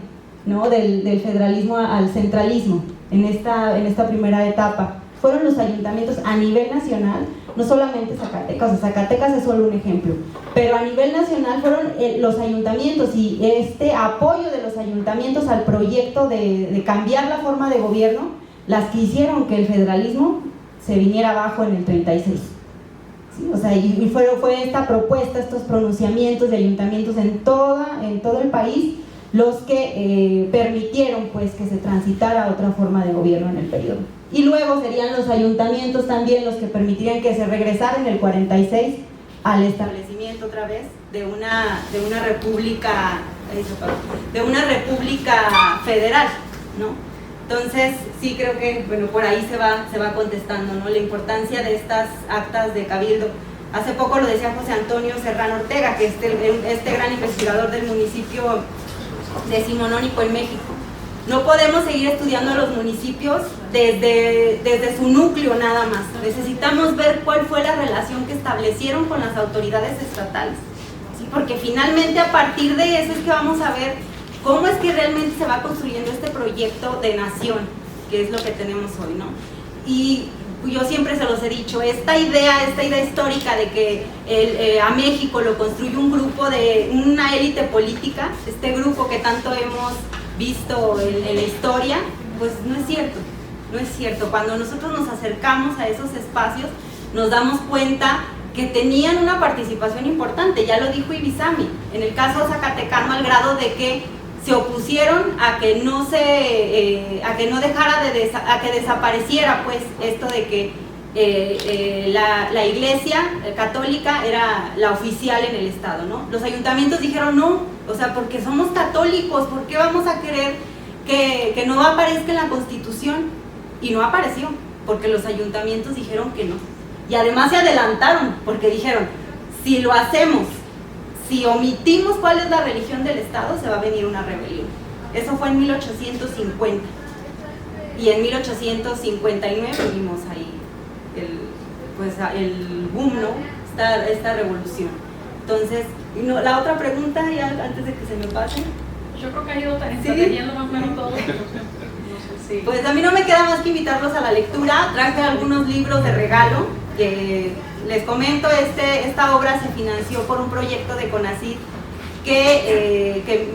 ¿no? del federalismo al centralismo en esta primera etapa. Fueron los ayuntamientos a nivel nacional, no solamente Zacatecas, o sea, Zacatecas es solo un ejemplo, pero a nivel nacional fueron los ayuntamientos y este apoyo de los ayuntamientos al proyecto de cambiar la forma de gobierno, las que hicieron que el federalismo se viniera abajo en el 36. ¿Sí? O sea, y fue esta propuesta, estos pronunciamientos de ayuntamientos en todo el país los que permitieron pues que se transitara otra forma de gobierno en el periodo. Y luego serían los ayuntamientos también los que permitirían que se regresara en el 46 al establecimiento otra vez de una república federal, ¿no? Entonces sí creo que bueno, por ahí se va contestando, ¿no? La importancia de estas actas de cabildo. Hace poco lo decía José Antonio Serrano Ortega, que es este gran investigador del municipio decimonónico en México. No podemos seguir estudiando a los municipios desde su núcleo nada más. Necesitamos ver cuál fue la relación que establecieron con las autoridades estatales, ¿sí? Porque finalmente a partir de eso es que vamos a ver cómo es que realmente se va construyendo este proyecto de nación, que es lo que tenemos hoy, ¿no? Y yo siempre se los he dicho, esta idea histórica de que a México lo construye un grupo de una élite política, este grupo que tanto hemos visto en la historia, pues no es cierto. Cuando nosotros nos acercamos a esos espacios, nos damos cuenta que tenían una participación importante, ya lo dijo Ibizami, en el caso zacatecano, al grado de que se opusieron a que no que desapareciera pues esto de que la iglesia católica era la oficial en el estado, ¿no? Los ayuntamientos dijeron no, o sea, porque somos católicos, ¿por qué vamos a querer que no aparezca en la Constitución? Y no apareció, porque los ayuntamientos dijeron que no. Y además se adelantaron, porque dijeron, si lo hacemos, si omitimos cuál es la religión del Estado, se va a venir una rebelión. Eso fue en 1850. Y en 1859 vimos ahí el boom, ¿no? Esta revolución. Entonces, la otra pregunta, ya antes de que se me pase. Yo creo que ha ido teniendo más o menos todo. Sí. Pues a mí no me queda más que invitarlos a la lectura. Traje algunos libros de regalo que les comento. Esta obra se financió por un proyecto de CONACYT que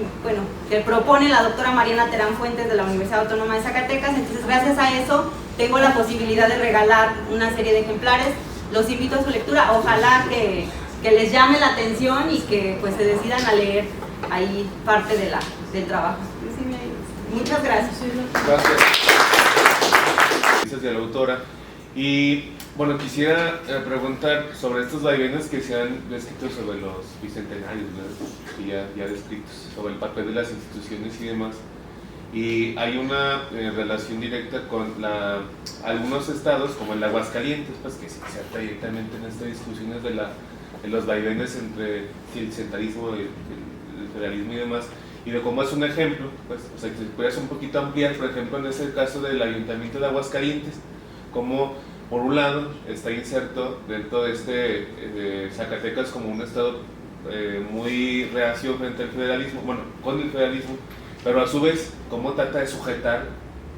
propone la doctora Mariana Terán Fuentes de la Universidad Autónoma de Zacatecas. Entonces, gracias a eso tengo la posibilidad de regalar una serie de ejemplares. Los invito a su lectura. Ojalá que les llame la atención y que pues se decidan a leer ahí parte del trabajo. Muchas gracias. Gracias. Gracias a la autora. Y bueno, quisiera preguntar sobre estos vaivenes que se han descrito sobre los bicentenarios, ¿no? Que ya descritos, sobre el papel de las instituciones y demás. Y hay una relación directa con algunos estados, como el Aguascalientes, pues que se inserta directamente en estas discusiones de los vaivenes entre el centralismo, el federalismo y demás. Y de cómo es un ejemplo, pues, o sea, que se puede un poquito ampliar, por ejemplo, en ese caso del Ayuntamiento de Aguascalientes, como por un lado está inserto dentro de Zacatecas como un estado muy reacio frente al federalismo, bueno, con el federalismo, pero a su vez, cómo trata de sujetar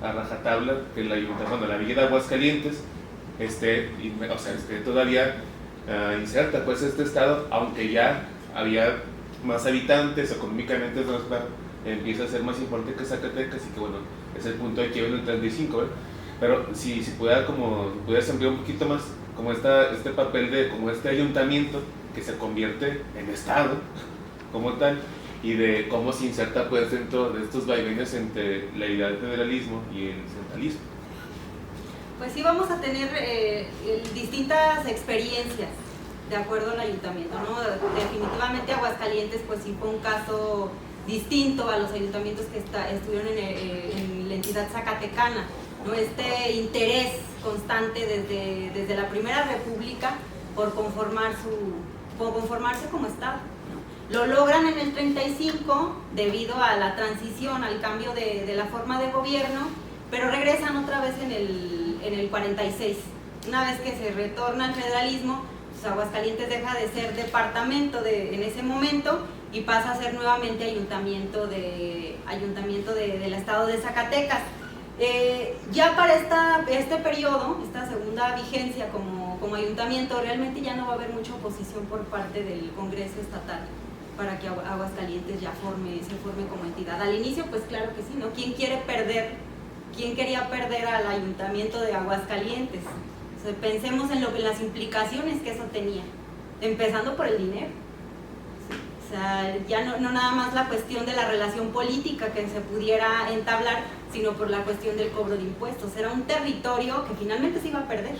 a rajatabla que la Villa de Aguascalientes esté todavía inserta pues este estado, aunque ya había más habitantes, económicamente empieza a ser más importante que Zacatecas, y que bueno, es el punto de quiebre en el 35, ¿eh? Pero si pudiera ampliar un poquito más como este papel de como este ayuntamiento que se convierte en estado como tal, y de cómo se inserta pues dentro de estos vaivenes entre la idea del federalismo y el centralismo. Pues sí, vamos a tener distintas experiencias. de acuerdo al ayuntamiento, ¿no? Definitivamente Aguascalientes pues sí fue un caso distinto a los ayuntamientos que estuvieron en la entidad zacatecana, ¿no? Este interés constante desde la Primera República por conformarse como Estado, ¿no? Lo logran en el 35 debido a la transición, al cambio de la forma de gobierno, pero regresan otra vez en el 46. Una vez que se retorna al federalismo, pues Aguascalientes deja de ser departamento en ese momento y pasa a ser nuevamente ayuntamiento del estado de Zacatecas. Ya para este periodo, esta segunda vigencia como ayuntamiento, realmente ya no va a haber mucha oposición por parte del Congreso Estatal para que Aguascalientes ya se forme como entidad. Al inicio, pues claro que sí, ¿no? ¿Quién quería perder al ayuntamiento de Aguascalientes? O sea, pensemos en las implicaciones que eso tenía, empezando por el dinero. O sea, ya no nada más la cuestión de la relación política que se pudiera entablar, sino por la cuestión del cobro de impuestos. Era un territorio que finalmente se iba a perder.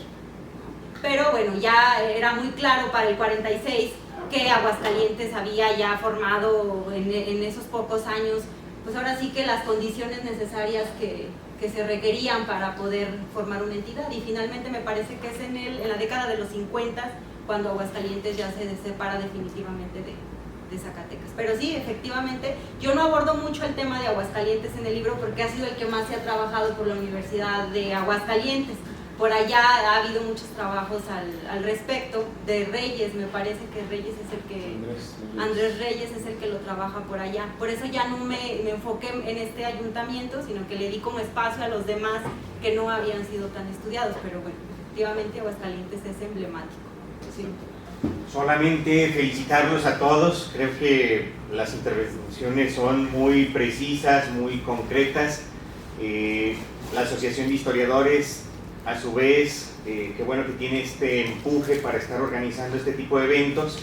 Pero bueno, ya era muy claro para el 46 que Aguascalientes había ya formado en esos pocos años, pues ahora sí que las condiciones necesarias que se requerían para poder formar una entidad, y finalmente me parece que es en la década de los 50 cuando Aguascalientes ya se separa definitivamente de Zacatecas. Pero sí, efectivamente, yo no abordo mucho el tema de Aguascalientes en el libro porque ha sido el que más se ha trabajado por la Universidad de Aguascalientes. Por allá ha habido muchos trabajos al respecto, de Reyes, me parece que Reyes es el que, Andrés Reyes es el que lo trabaja por allá. Por eso ya no me enfoqué en este ayuntamiento, sino que le di como espacio a los demás que no habían sido tan estudiados, pero bueno, efectivamente Aguascalientes es emblemático. Sí. Solamente felicitarlos a todos, creo que las intervenciones son muy precisas, muy concretas. La Asociación de Historiadores, a su vez, qué bueno que tiene este empuje para estar organizando este tipo de eventos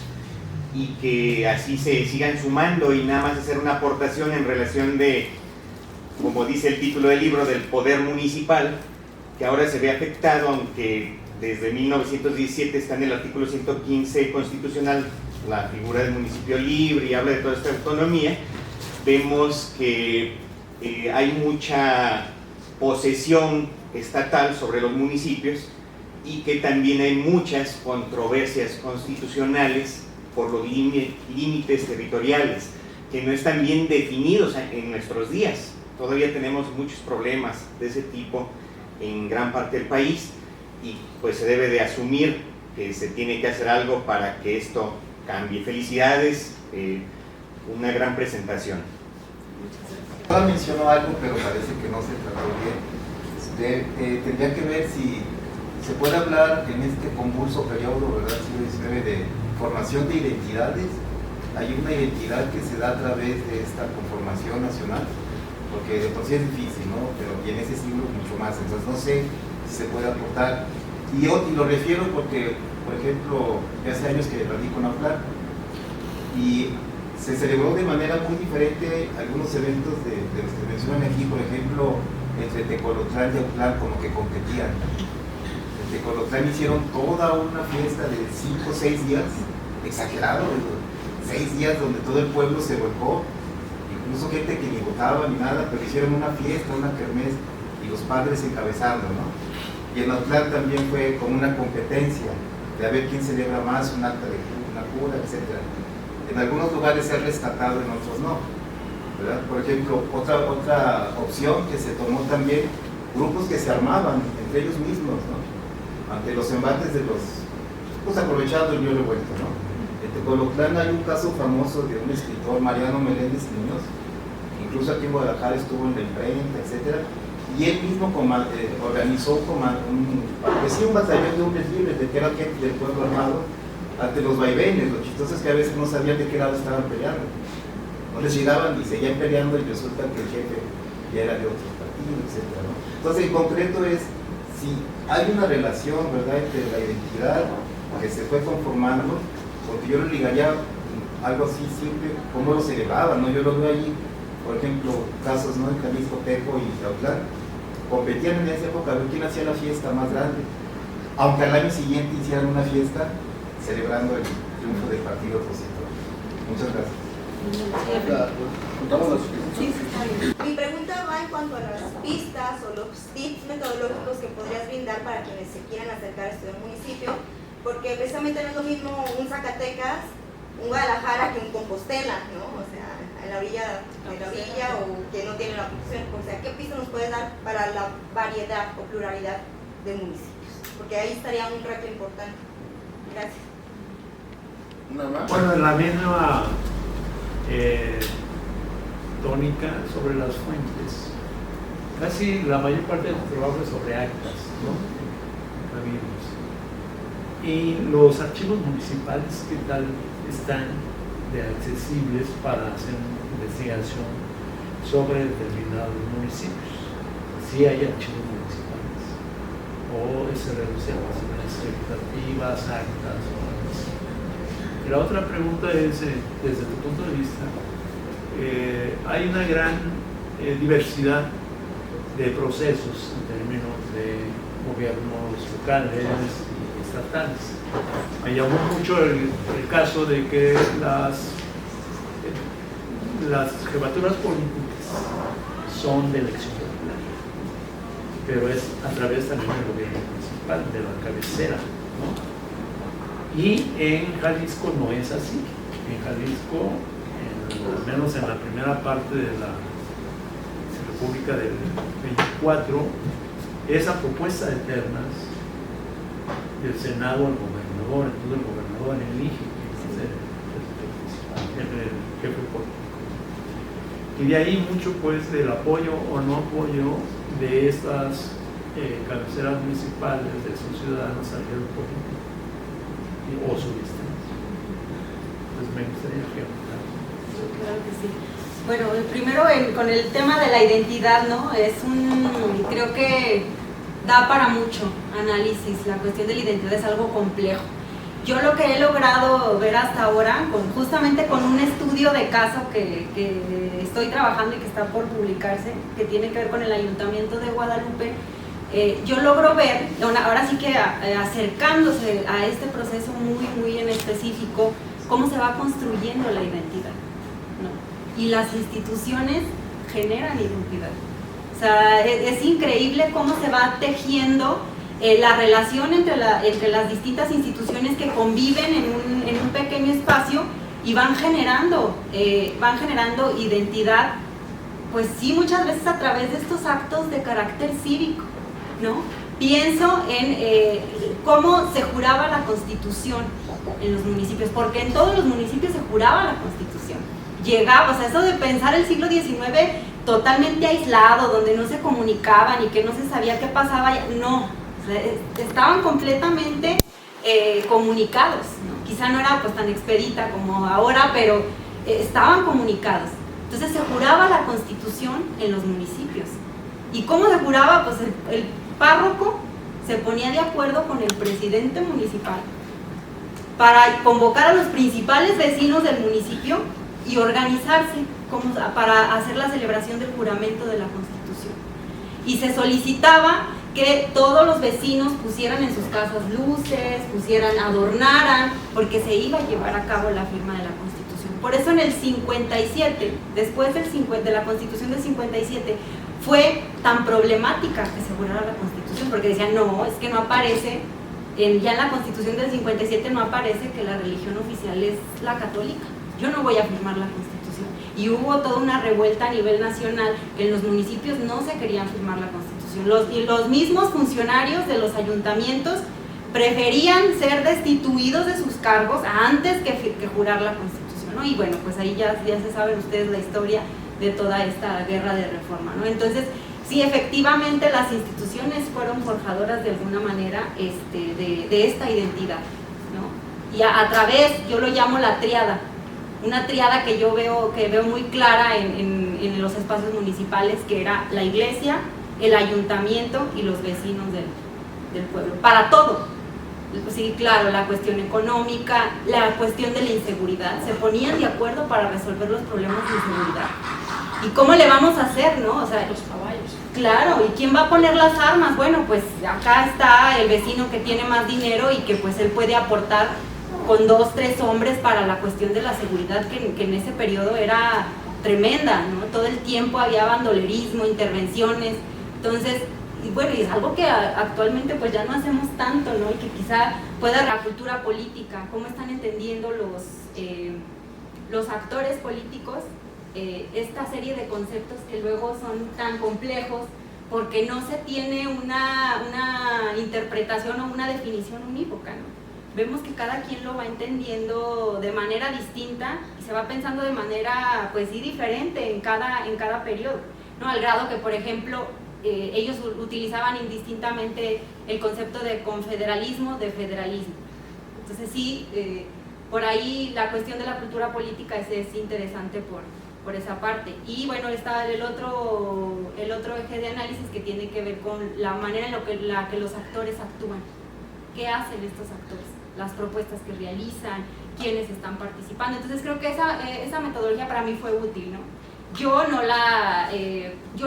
y que así se sigan sumando, y nada más hacer una aportación en relación de, como dice el título del libro, del poder municipal, que ahora se ve afectado, aunque desde 1917 está en el artículo 115 constitucional la figura del municipio libre y habla de toda esta autonomía. Vemos que hay mucha posesión estatal sobre los municipios y que también hay muchas controversias constitucionales por los límites territoriales que no están bien definidos en nuestros días. Todavía tenemos muchos problemas de ese tipo en gran parte del país, y pues se debe de asumir que se tiene que hacer algo para que esto cambie. Felicidades, una gran presentación. Ahora mencionó algo, pero parece que no se trató bien. Tendría que ver si se puede hablar en este convulso periodo, ¿verdad?, siglo XIX, de formación de identidades. Hay una identidad que se da a través de esta conformación nacional, porque de por sí es difícil, ¿no? Pero y en ese siglo mucho más. Entonces no sé si se puede aportar. Y lo refiero porque, por ejemplo, hace años que radico en Autlán y se celebró de manera muy diferente algunos eventos de los que mencionan aquí. Por ejemplo, entre Tecolotlán y Autlán como que competían. En Tecolotlán hicieron toda una fiesta de 5 o 6 días, exagerado, 6 días donde todo el pueblo se volcó, incluso gente que ni votaba ni nada, pero hicieron una fiesta, una kermés, y los padres encabezando, ¿no? Y en Autlán también fue como una competencia de a ver quién celebra más un acta de una cura, etc. En algunos lugares se ha rescatado, en otros no, ¿verdad? Por ejemplo, otra opción que se tomó también, grupos que se armaban entre ellos mismos, ¿no?, ante los embates de los, pues aprovechando el río revuelto, ¿no? En Tecolotlán hay un caso famoso de un escritor, Mariano Meléndez Muñoz, incluso aquí en Guadalajara estuvo en la imprenta, etc. Y él mismo organizó un batallón de hombres libres, de que era gente del pueblo armado, ante los vaivenes. Lo chistoso es que a veces no sabían de qué lado estaban peleando. No les llegaban y seguían peleando, y resulta que el jefe ya era de otro partido, etc., ¿no? Entonces, en concreto es, si hay una relación, ¿verdad?, entre la identidad que se fue conformando, porque yo lo ligaría algo así simple, cómo lo celebraban, ¿no? Yo lo veo allí, por ejemplo, casos, ¿no?, en Jalisco, Tejo y Autlán, competían en esa época a ver quién hacía la fiesta más grande. Aunque al año siguiente hicieran una fiesta celebrando el triunfo del partido opositor. Muchas gracias. Sí, está bien. Mi pregunta va en cuanto a las pistas o los tips metodológicos que podrías brindar para quienes se quieran acercar a estudiar un municipio, porque precisamente no es lo mismo un Zacatecas, un Guadalajara que un Compostela, ¿no? O sea, en la orilla o que no tiene la opción. O sea, ¿qué pistas nos puedes dar para la variedad o pluralidad de municipios? Porque ahí estaría un reto importante. Gracias. Bueno, en la misma tónica sobre las fuentes, casi la mayor parte de tu trabajo es sobre actas, ¿no? La vimos. Y los archivos municipales, ¿qué tal están de accesibles para hacer investigación sobre determinados municipios? Si hay archivos municipales o se reducen las expectativas, actas o algo así. Y la otra pregunta es, desde tu punto de vista, hay una gran diversidad de procesos en términos de gobiernos locales y estatales. Me llamó mucho el caso de que las jefaturas políticas son de elección popular, pero es a través también del gobierno municipal, de la cabecera, ¿no? Y en Jalisco no es así. En Jalisco, al menos en la primera parte de la República del 24, esa propuesta de ternas del Senado al gobernador, entonces el gobernador elige el jefe político. Y de ahí mucho pues del apoyo o no apoyo de estas cabeceras municipales, de sus ciudadanos al jefe político o su distancia. Pues me gustaría que Claro que sí. Bueno, primero con el tema de la identidad, ¿no? Creo que da para mucho análisis. La cuestión de la identidad es algo complejo. Yo lo que he logrado ver hasta ahora, justamente con un estudio de caso que estoy trabajando y que está por publicarse, que tiene que ver con el Ayuntamiento de Guadalupe, yo logro ver, ahora sí que acercándose a este proceso muy en específico, cómo se va construyendo la identidad, ¿no? Y las instituciones generan identidad. O sea, es increíble cómo se va tejiendo la relación entre las distintas instituciones que conviven en un pequeño espacio y van generando identidad, pues sí, muchas veces a través de estos actos de carácter cívico, ¿no? Pienso en cómo se juraba la Constitución en los municipios, porque en todos los municipios se juraba la Constitución. Llegaba, o sea, eso de pensar el siglo XIX totalmente aislado, donde no se comunicaban y que no se sabía qué pasaba, no, o sea, estaban completamente comunicados, ¿no? Quizá no era pues tan expedita como ahora, pero estaban comunicados. Entonces se juraba la Constitución en los municipios. ¿Y cómo se juraba? Pues el párroco se ponía de acuerdo con el presidente municipal para convocar a los principales vecinos del municipio y organizarse para hacer la celebración del juramento de la Constitución. Y se solicitaba que todos los vecinos pusieran en sus casas luces, adornaran, porque se iba a llevar a cabo la firma de la Constitución. Por eso en el 57, después de la Constitución del 57, fue tan problemática que se jurara la Constitución, porque decían, no, es que no aparece, ya en la Constitución del 57 no aparece que la religión oficial es la católica. Yo no voy a firmar la Constitución. Y hubo toda una revuelta a nivel nacional, que en los municipios no se querían firmar la Constitución. Y los mismos funcionarios de los ayuntamientos preferían ser destituidos de sus cargos antes que jurar la Constitución, ¿no? Y bueno, pues ahí ya se saben ustedes la historia de toda esta guerra de reforma, ¿no? Entonces, sí, efectivamente las instituciones fueron forjadoras de alguna manera de esta identidad, ¿no? Y a través, yo lo llamo la tríada, una tríada que yo veo muy clara en los espacios municipales, que era la iglesia, el ayuntamiento y los vecinos del pueblo, para todo. Sí, claro, la cuestión económica, la cuestión de la inseguridad, se ponían de acuerdo para resolver los problemas de inseguridad. ¿Y cómo le vamos a hacer, no? O sea, los caballos. Claro, ¿y quién va a poner las armas? Bueno, pues acá está el vecino que tiene más dinero y que pues él puede aportar con 2, 3 hombres para la cuestión de la seguridad que en ese periodo era tremenda, ¿no? Todo el tiempo había bandolerismo, intervenciones, entonces, y bueno, y es algo que actualmente pues ya no hacemos tanto, ¿no? Y que quizá pueda la cultura política, cómo están entendiendo los actores políticos esta serie de conceptos que luego son tan complejos porque no se tiene una interpretación o una definición unívoca, ¿no? Vemos que cada quien lo va entendiendo de manera distinta y se va pensando de manera, pues sí, diferente en cada periodo, ¿no? Al grado que, por ejemplo, ellos utilizaban indistintamente el concepto de confederalismo, de federalismo. Entonces sí, por ahí la cuestión de la cultura política es interesante por esa parte. Y bueno, está el otro eje de análisis que tiene que ver con la manera en la que los actores actúan. ¿Qué hacen estos actores? Las propuestas que realizan, quiénes están participando. Entonces creo que esa metodología para mí fue útil, ¿no? Yo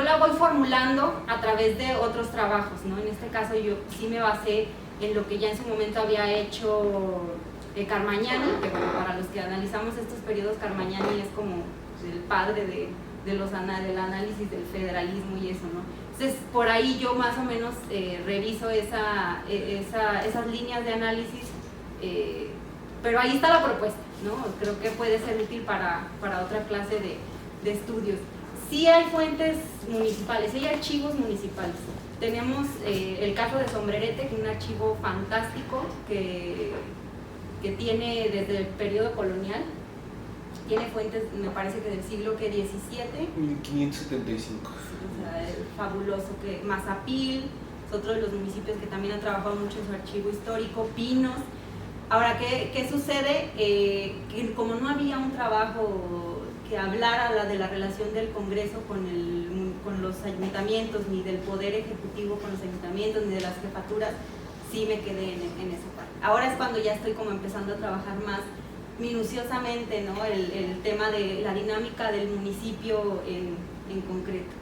la voy formulando a través de otros trabajos, ¿no? En este caso yo sí me basé en lo que ya en su momento había hecho Carmagnani, que bueno, para los que analizamos estos periodos, Carmagnani es como el padre del análisis del federalismo y eso, ¿no? Entonces, por ahí yo más o menos reviso esas líneas de análisis, pero ahí está la propuesta, ¿no? Creo que puede ser útil para otra clase de estudios. Sí hay fuentes municipales, sí hay archivos municipales. Tenemos el caso de Sombrerete, que es un archivo fantástico que tiene desde el periodo colonial. Tiene fuentes, me parece que del siglo XVII. 1575. O sea, es fabuloso. Que Mazapil es otro de los municipios que también han trabajado mucho en su archivo histórico. Pinos. Ahora, ¿qué sucede? Que como no había un trabajo que hablara de la relación del Congreso con los ayuntamientos, ni del Poder Ejecutivo con los ayuntamientos, ni de las jefaturas, sí me quedé en esa parte. Ahora es cuando ya estoy como empezando a trabajar más minuciosamente, ¿no? el tema de la dinámica del municipio en concreto.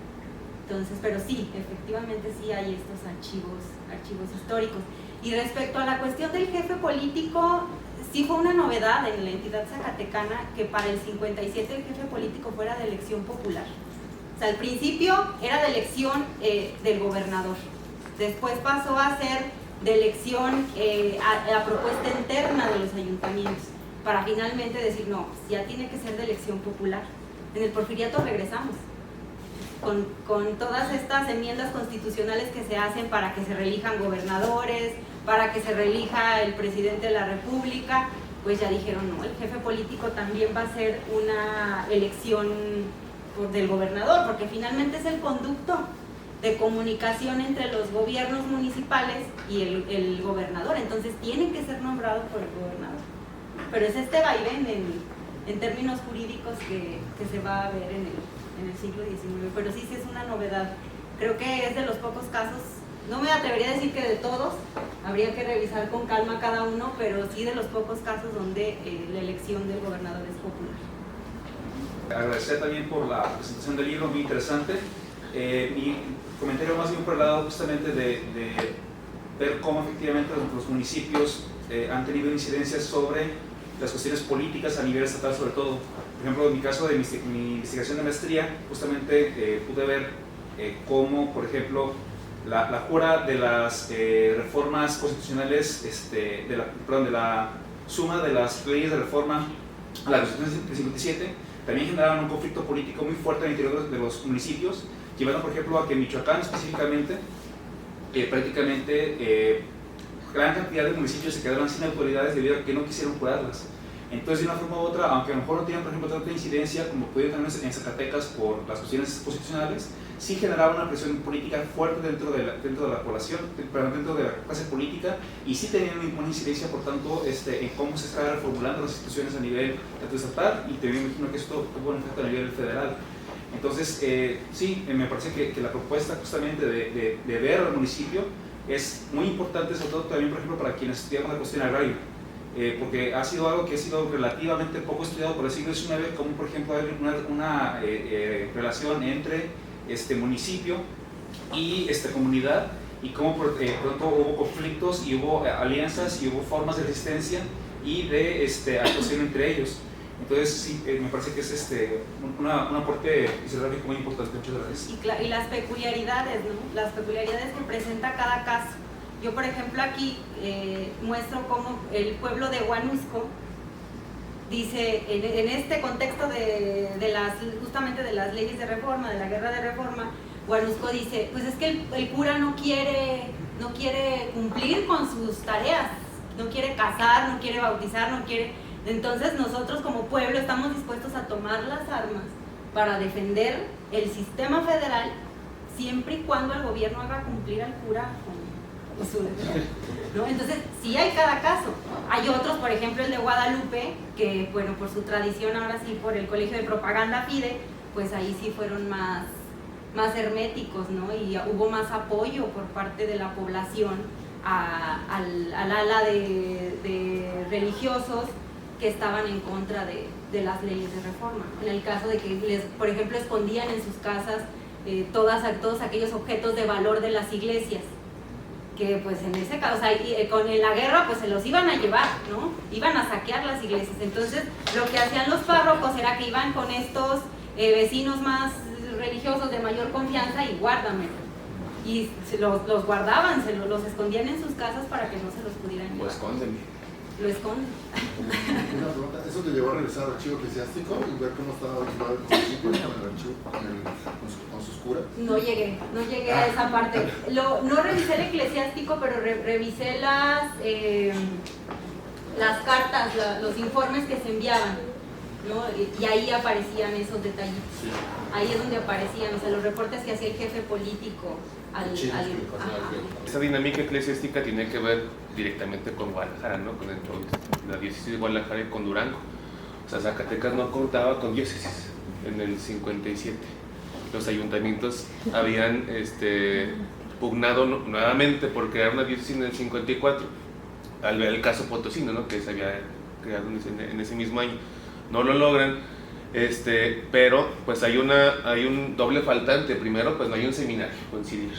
Entonces, pero sí, efectivamente sí hay estos archivos históricos. Y respecto a la cuestión del jefe político, sí fue una novedad en la entidad zacatecana que para el 57 el jefe político fuera de elección popular. O sea, al principio era de elección del gobernador, después pasó a ser de elección a propuesta interna de los ayuntamientos, para finalmente decir, no, ya tiene que ser de elección popular. En el porfiriato regresamos, con todas estas enmiendas constitucionales que se hacen para que se reelijan gobernadores, para que se reelija el presidente de la República, pues ya dijeron, no, el jefe político también va a ser una elección del gobernador, porque finalmente es el conducto de comunicación entre los gobiernos municipales y el gobernador, entonces tiene que ser nombrado por el gobernador. Pero es este vaivén en términos jurídicos que se va a ver en el siglo XIX, pero sí es una novedad. Creo que es de los pocos casos, no me atrevería a decir que de todos, habría que revisar con calma cada uno, pero sí de los pocos casos donde la elección del gobernador es popular. Agradecer también por la presentación del libro, muy interesante. Mi comentario más bien por el lado justamente de ver cómo efectivamente los municipios han tenido incidencias sobre las cuestiones políticas a nivel estatal sobre todo. Por ejemplo, en mi caso de mi investigación de maestría, justamente pude ver cómo, por ejemplo, la jura de las reformas constitucionales, de la suma de las leyes de reforma a la Constitución del 57, también generaron un conflicto político muy fuerte en el interior de los municipios, llevando, por ejemplo, a que en Michoacán específicamente, prácticamente gran cantidad de municipios se quedaron sin autoridades debido a que no quisieron jurarlas. Entonces, de una forma u otra, aunque a lo mejor no tenían, por ejemplo, tanta incidencia como pudieron tener en Zacatecas por las cuestiones constitucionales, sí generaba una presión política fuerte dentro de la población, dentro de la clase política, y sí tenían una incidencia, por tanto, en cómo se estaban reformulando las instituciones a nivel estatal, y también me imagino que esto tuvo un efecto a nivel federal. Entonces, sí, me parece que la propuesta justamente de ver al municipio es muy importante, sobre todo también, por ejemplo, para quienes estudiamos la cuestión agraria, porque ha sido algo que ha sido relativamente poco estudiado por el siglo XIX, como por ejemplo hay una relación entre municipio y comunidad, y cómo pronto hubo conflictos y hubo alianzas y hubo formas de resistencia y de actuación entre ellos. Entonces, sí, me parece que es un aporte historiográfico muy importante. Muchas gracias. Y las peculiaridades, ¿no? Las peculiaridades que presenta cada caso. Yo, por ejemplo, aquí muestro cómo el pueblo de Huanusco dice, en este contexto justamente de las leyes de reforma, de la guerra de reforma, Huanusco dice, pues es que el cura no quiere cumplir con sus tareas, no quiere casar, no quiere bautizar, no quiere... Entonces nosotros como pueblo estamos dispuestos a tomar las armas para defender el sistema federal siempre y cuando el gobierno haga cumplir al cura con su deber, ¿no? Entonces sí hay cada caso. Hay otros, por ejemplo el de Guadalupe, que bueno, por su tradición ahora sí, por el Colegio de Propaganda FIDE, pues ahí sí fueron más herméticos, ¿no? Y hubo más apoyo por parte de la población al ala de religiosos que estaban en contra de las leyes de reforma. En el caso de que, por ejemplo, escondían en sus casas todos aquellos objetos de valor de las iglesias, que pues en ese caso, en la guerra pues se los iban a llevar, ¿no? Iban a saquear las iglesias. Entonces, lo que hacían los párrocos era que iban con estos vecinos más religiosos de mayor confianza y guárdamelo. Y los guardaban, los escondían en sus casas para que no se los pudieran llevar. Lo esconden. Una pregunta, ¿eso te llevó a regresar al archivo eclesiástico y ver cómo estaba el municipio con el archivo, con sus curas? No llegué a esa parte. No revisé el eclesiástico, pero revisé las cartas, los informes que se enviaban, ¿no? Y ahí aparecían esos detallitos. Sí. Ahí es donde aparecían, o sea, los reportes que hacía el jefe político Esa dinámica eclesiástica tiene que ver directamente con Guadalajara, ¿no? Con la diócesis de Guadalajara y con Durango. O sea, Zacatecas no contaba con diócesis en el 57. Los ayuntamientos habían pugnado nuevamente por crear una diócesis en el 54, al ver el caso potosino, ¿no? Que se había creado en ese mismo año. No lo logran, pero pues hay un doble faltante. Primero, pues no hay un seminario coincidir.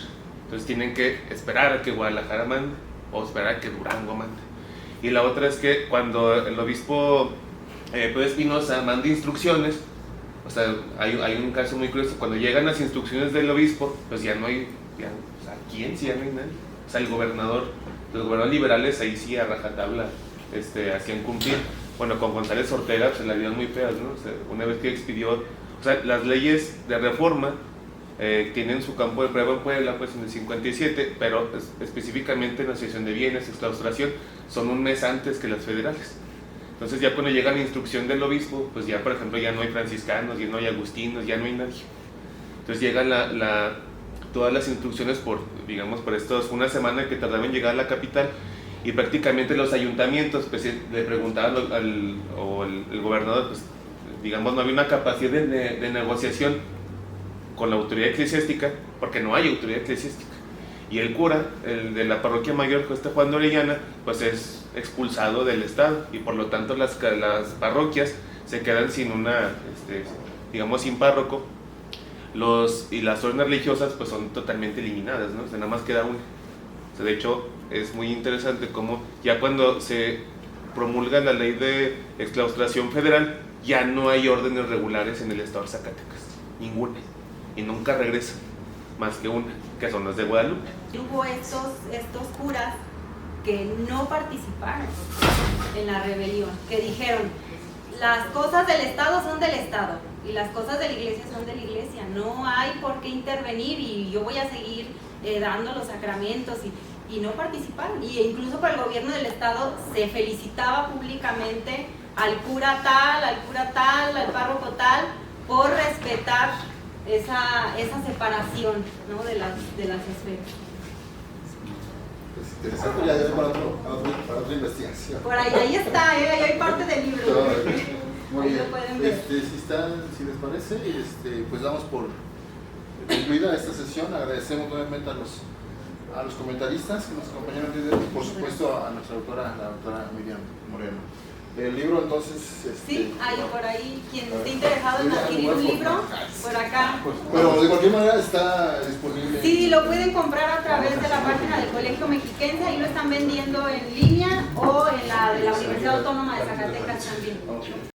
Entonces tienen que esperar a que Guadalajara mande o esperar a que Durango mande. Y la otra es que cuando el obispo Pedro Espinosa manda instrucciones, o sea, hay un caso muy curioso, cuando llegan las instrucciones del obispo, pues ya no hay, o sea, ¿quién? Si ya no hay nadie. O sea, los gobernadores liberales ahí sí a rajatabla hacían cumplir. Bueno, con González Ortega pues, la vida muy fea, ¿no? O sea, una vez que expidió, o sea, las leyes de reforma tienen su campo de prueba en Puebla, pues en el 57, pero específicamente en la asociación de bienes, exclaustración, son un mes antes que las federales. Entonces ya cuando llega la instrucción del obispo, pues ya por ejemplo ya no hay franciscanos, ya no hay agustinos, ya no hay nadie. Entonces llegan todas las instrucciones por una semana que tardaban en llegar a la capital, y prácticamente los ayuntamientos pues, le preguntaban el gobernador, pues digamos no había una capacidad de negociación con la autoridad eclesiástica, porque no hay autoridad eclesiástica, y el cura, el de la parroquia mayor, Juan de Orellana, pues es expulsado del estado, y por lo tanto las parroquias se quedan sin sin párroco, y las órdenes religiosas pues son totalmente eliminadas, ¿no? O sea, nada más queda una. O sea, de hecho es muy interesante cómo ya cuando se promulga la ley de exclaustración federal, ya no hay órdenes regulares en el estado de Zacatecas, ninguna, y nunca regresan, más que una, que son las de Guadalupe. Hubo estos curas que no participaron en la rebelión, que dijeron, las cosas del Estado son del Estado y las cosas de la Iglesia son de la Iglesia, no hay por qué intervenir y yo voy a seguir dando los sacramentos y no participaron. Y incluso por el gobierno del Estado se felicitaba públicamente al cura tal, al párroco tal, por respetar esa separación, ¿no? de las esferas. Pues interesante, ya para otra investigación. Por ahí está, ahí hay parte del libro. Muy bien. Lo pueden ver. Si les parece, pues damos por concluida esta sesión. Agradecemos nuevamente a los comentaristas que nos acompañaron y por supuesto a nuestra autora, la doctora Miriam Moreno. El libro entonces... Sí, hay por ahí, quien esté interesado pueden adquirir un libro por acá. Pero de cualquier manera está disponible. Sí, lo pueden comprar a través de la página del Colegio Mexiquense, ahí lo están vendiendo en línea o en la de la Universidad Autónoma de Zacatecas también.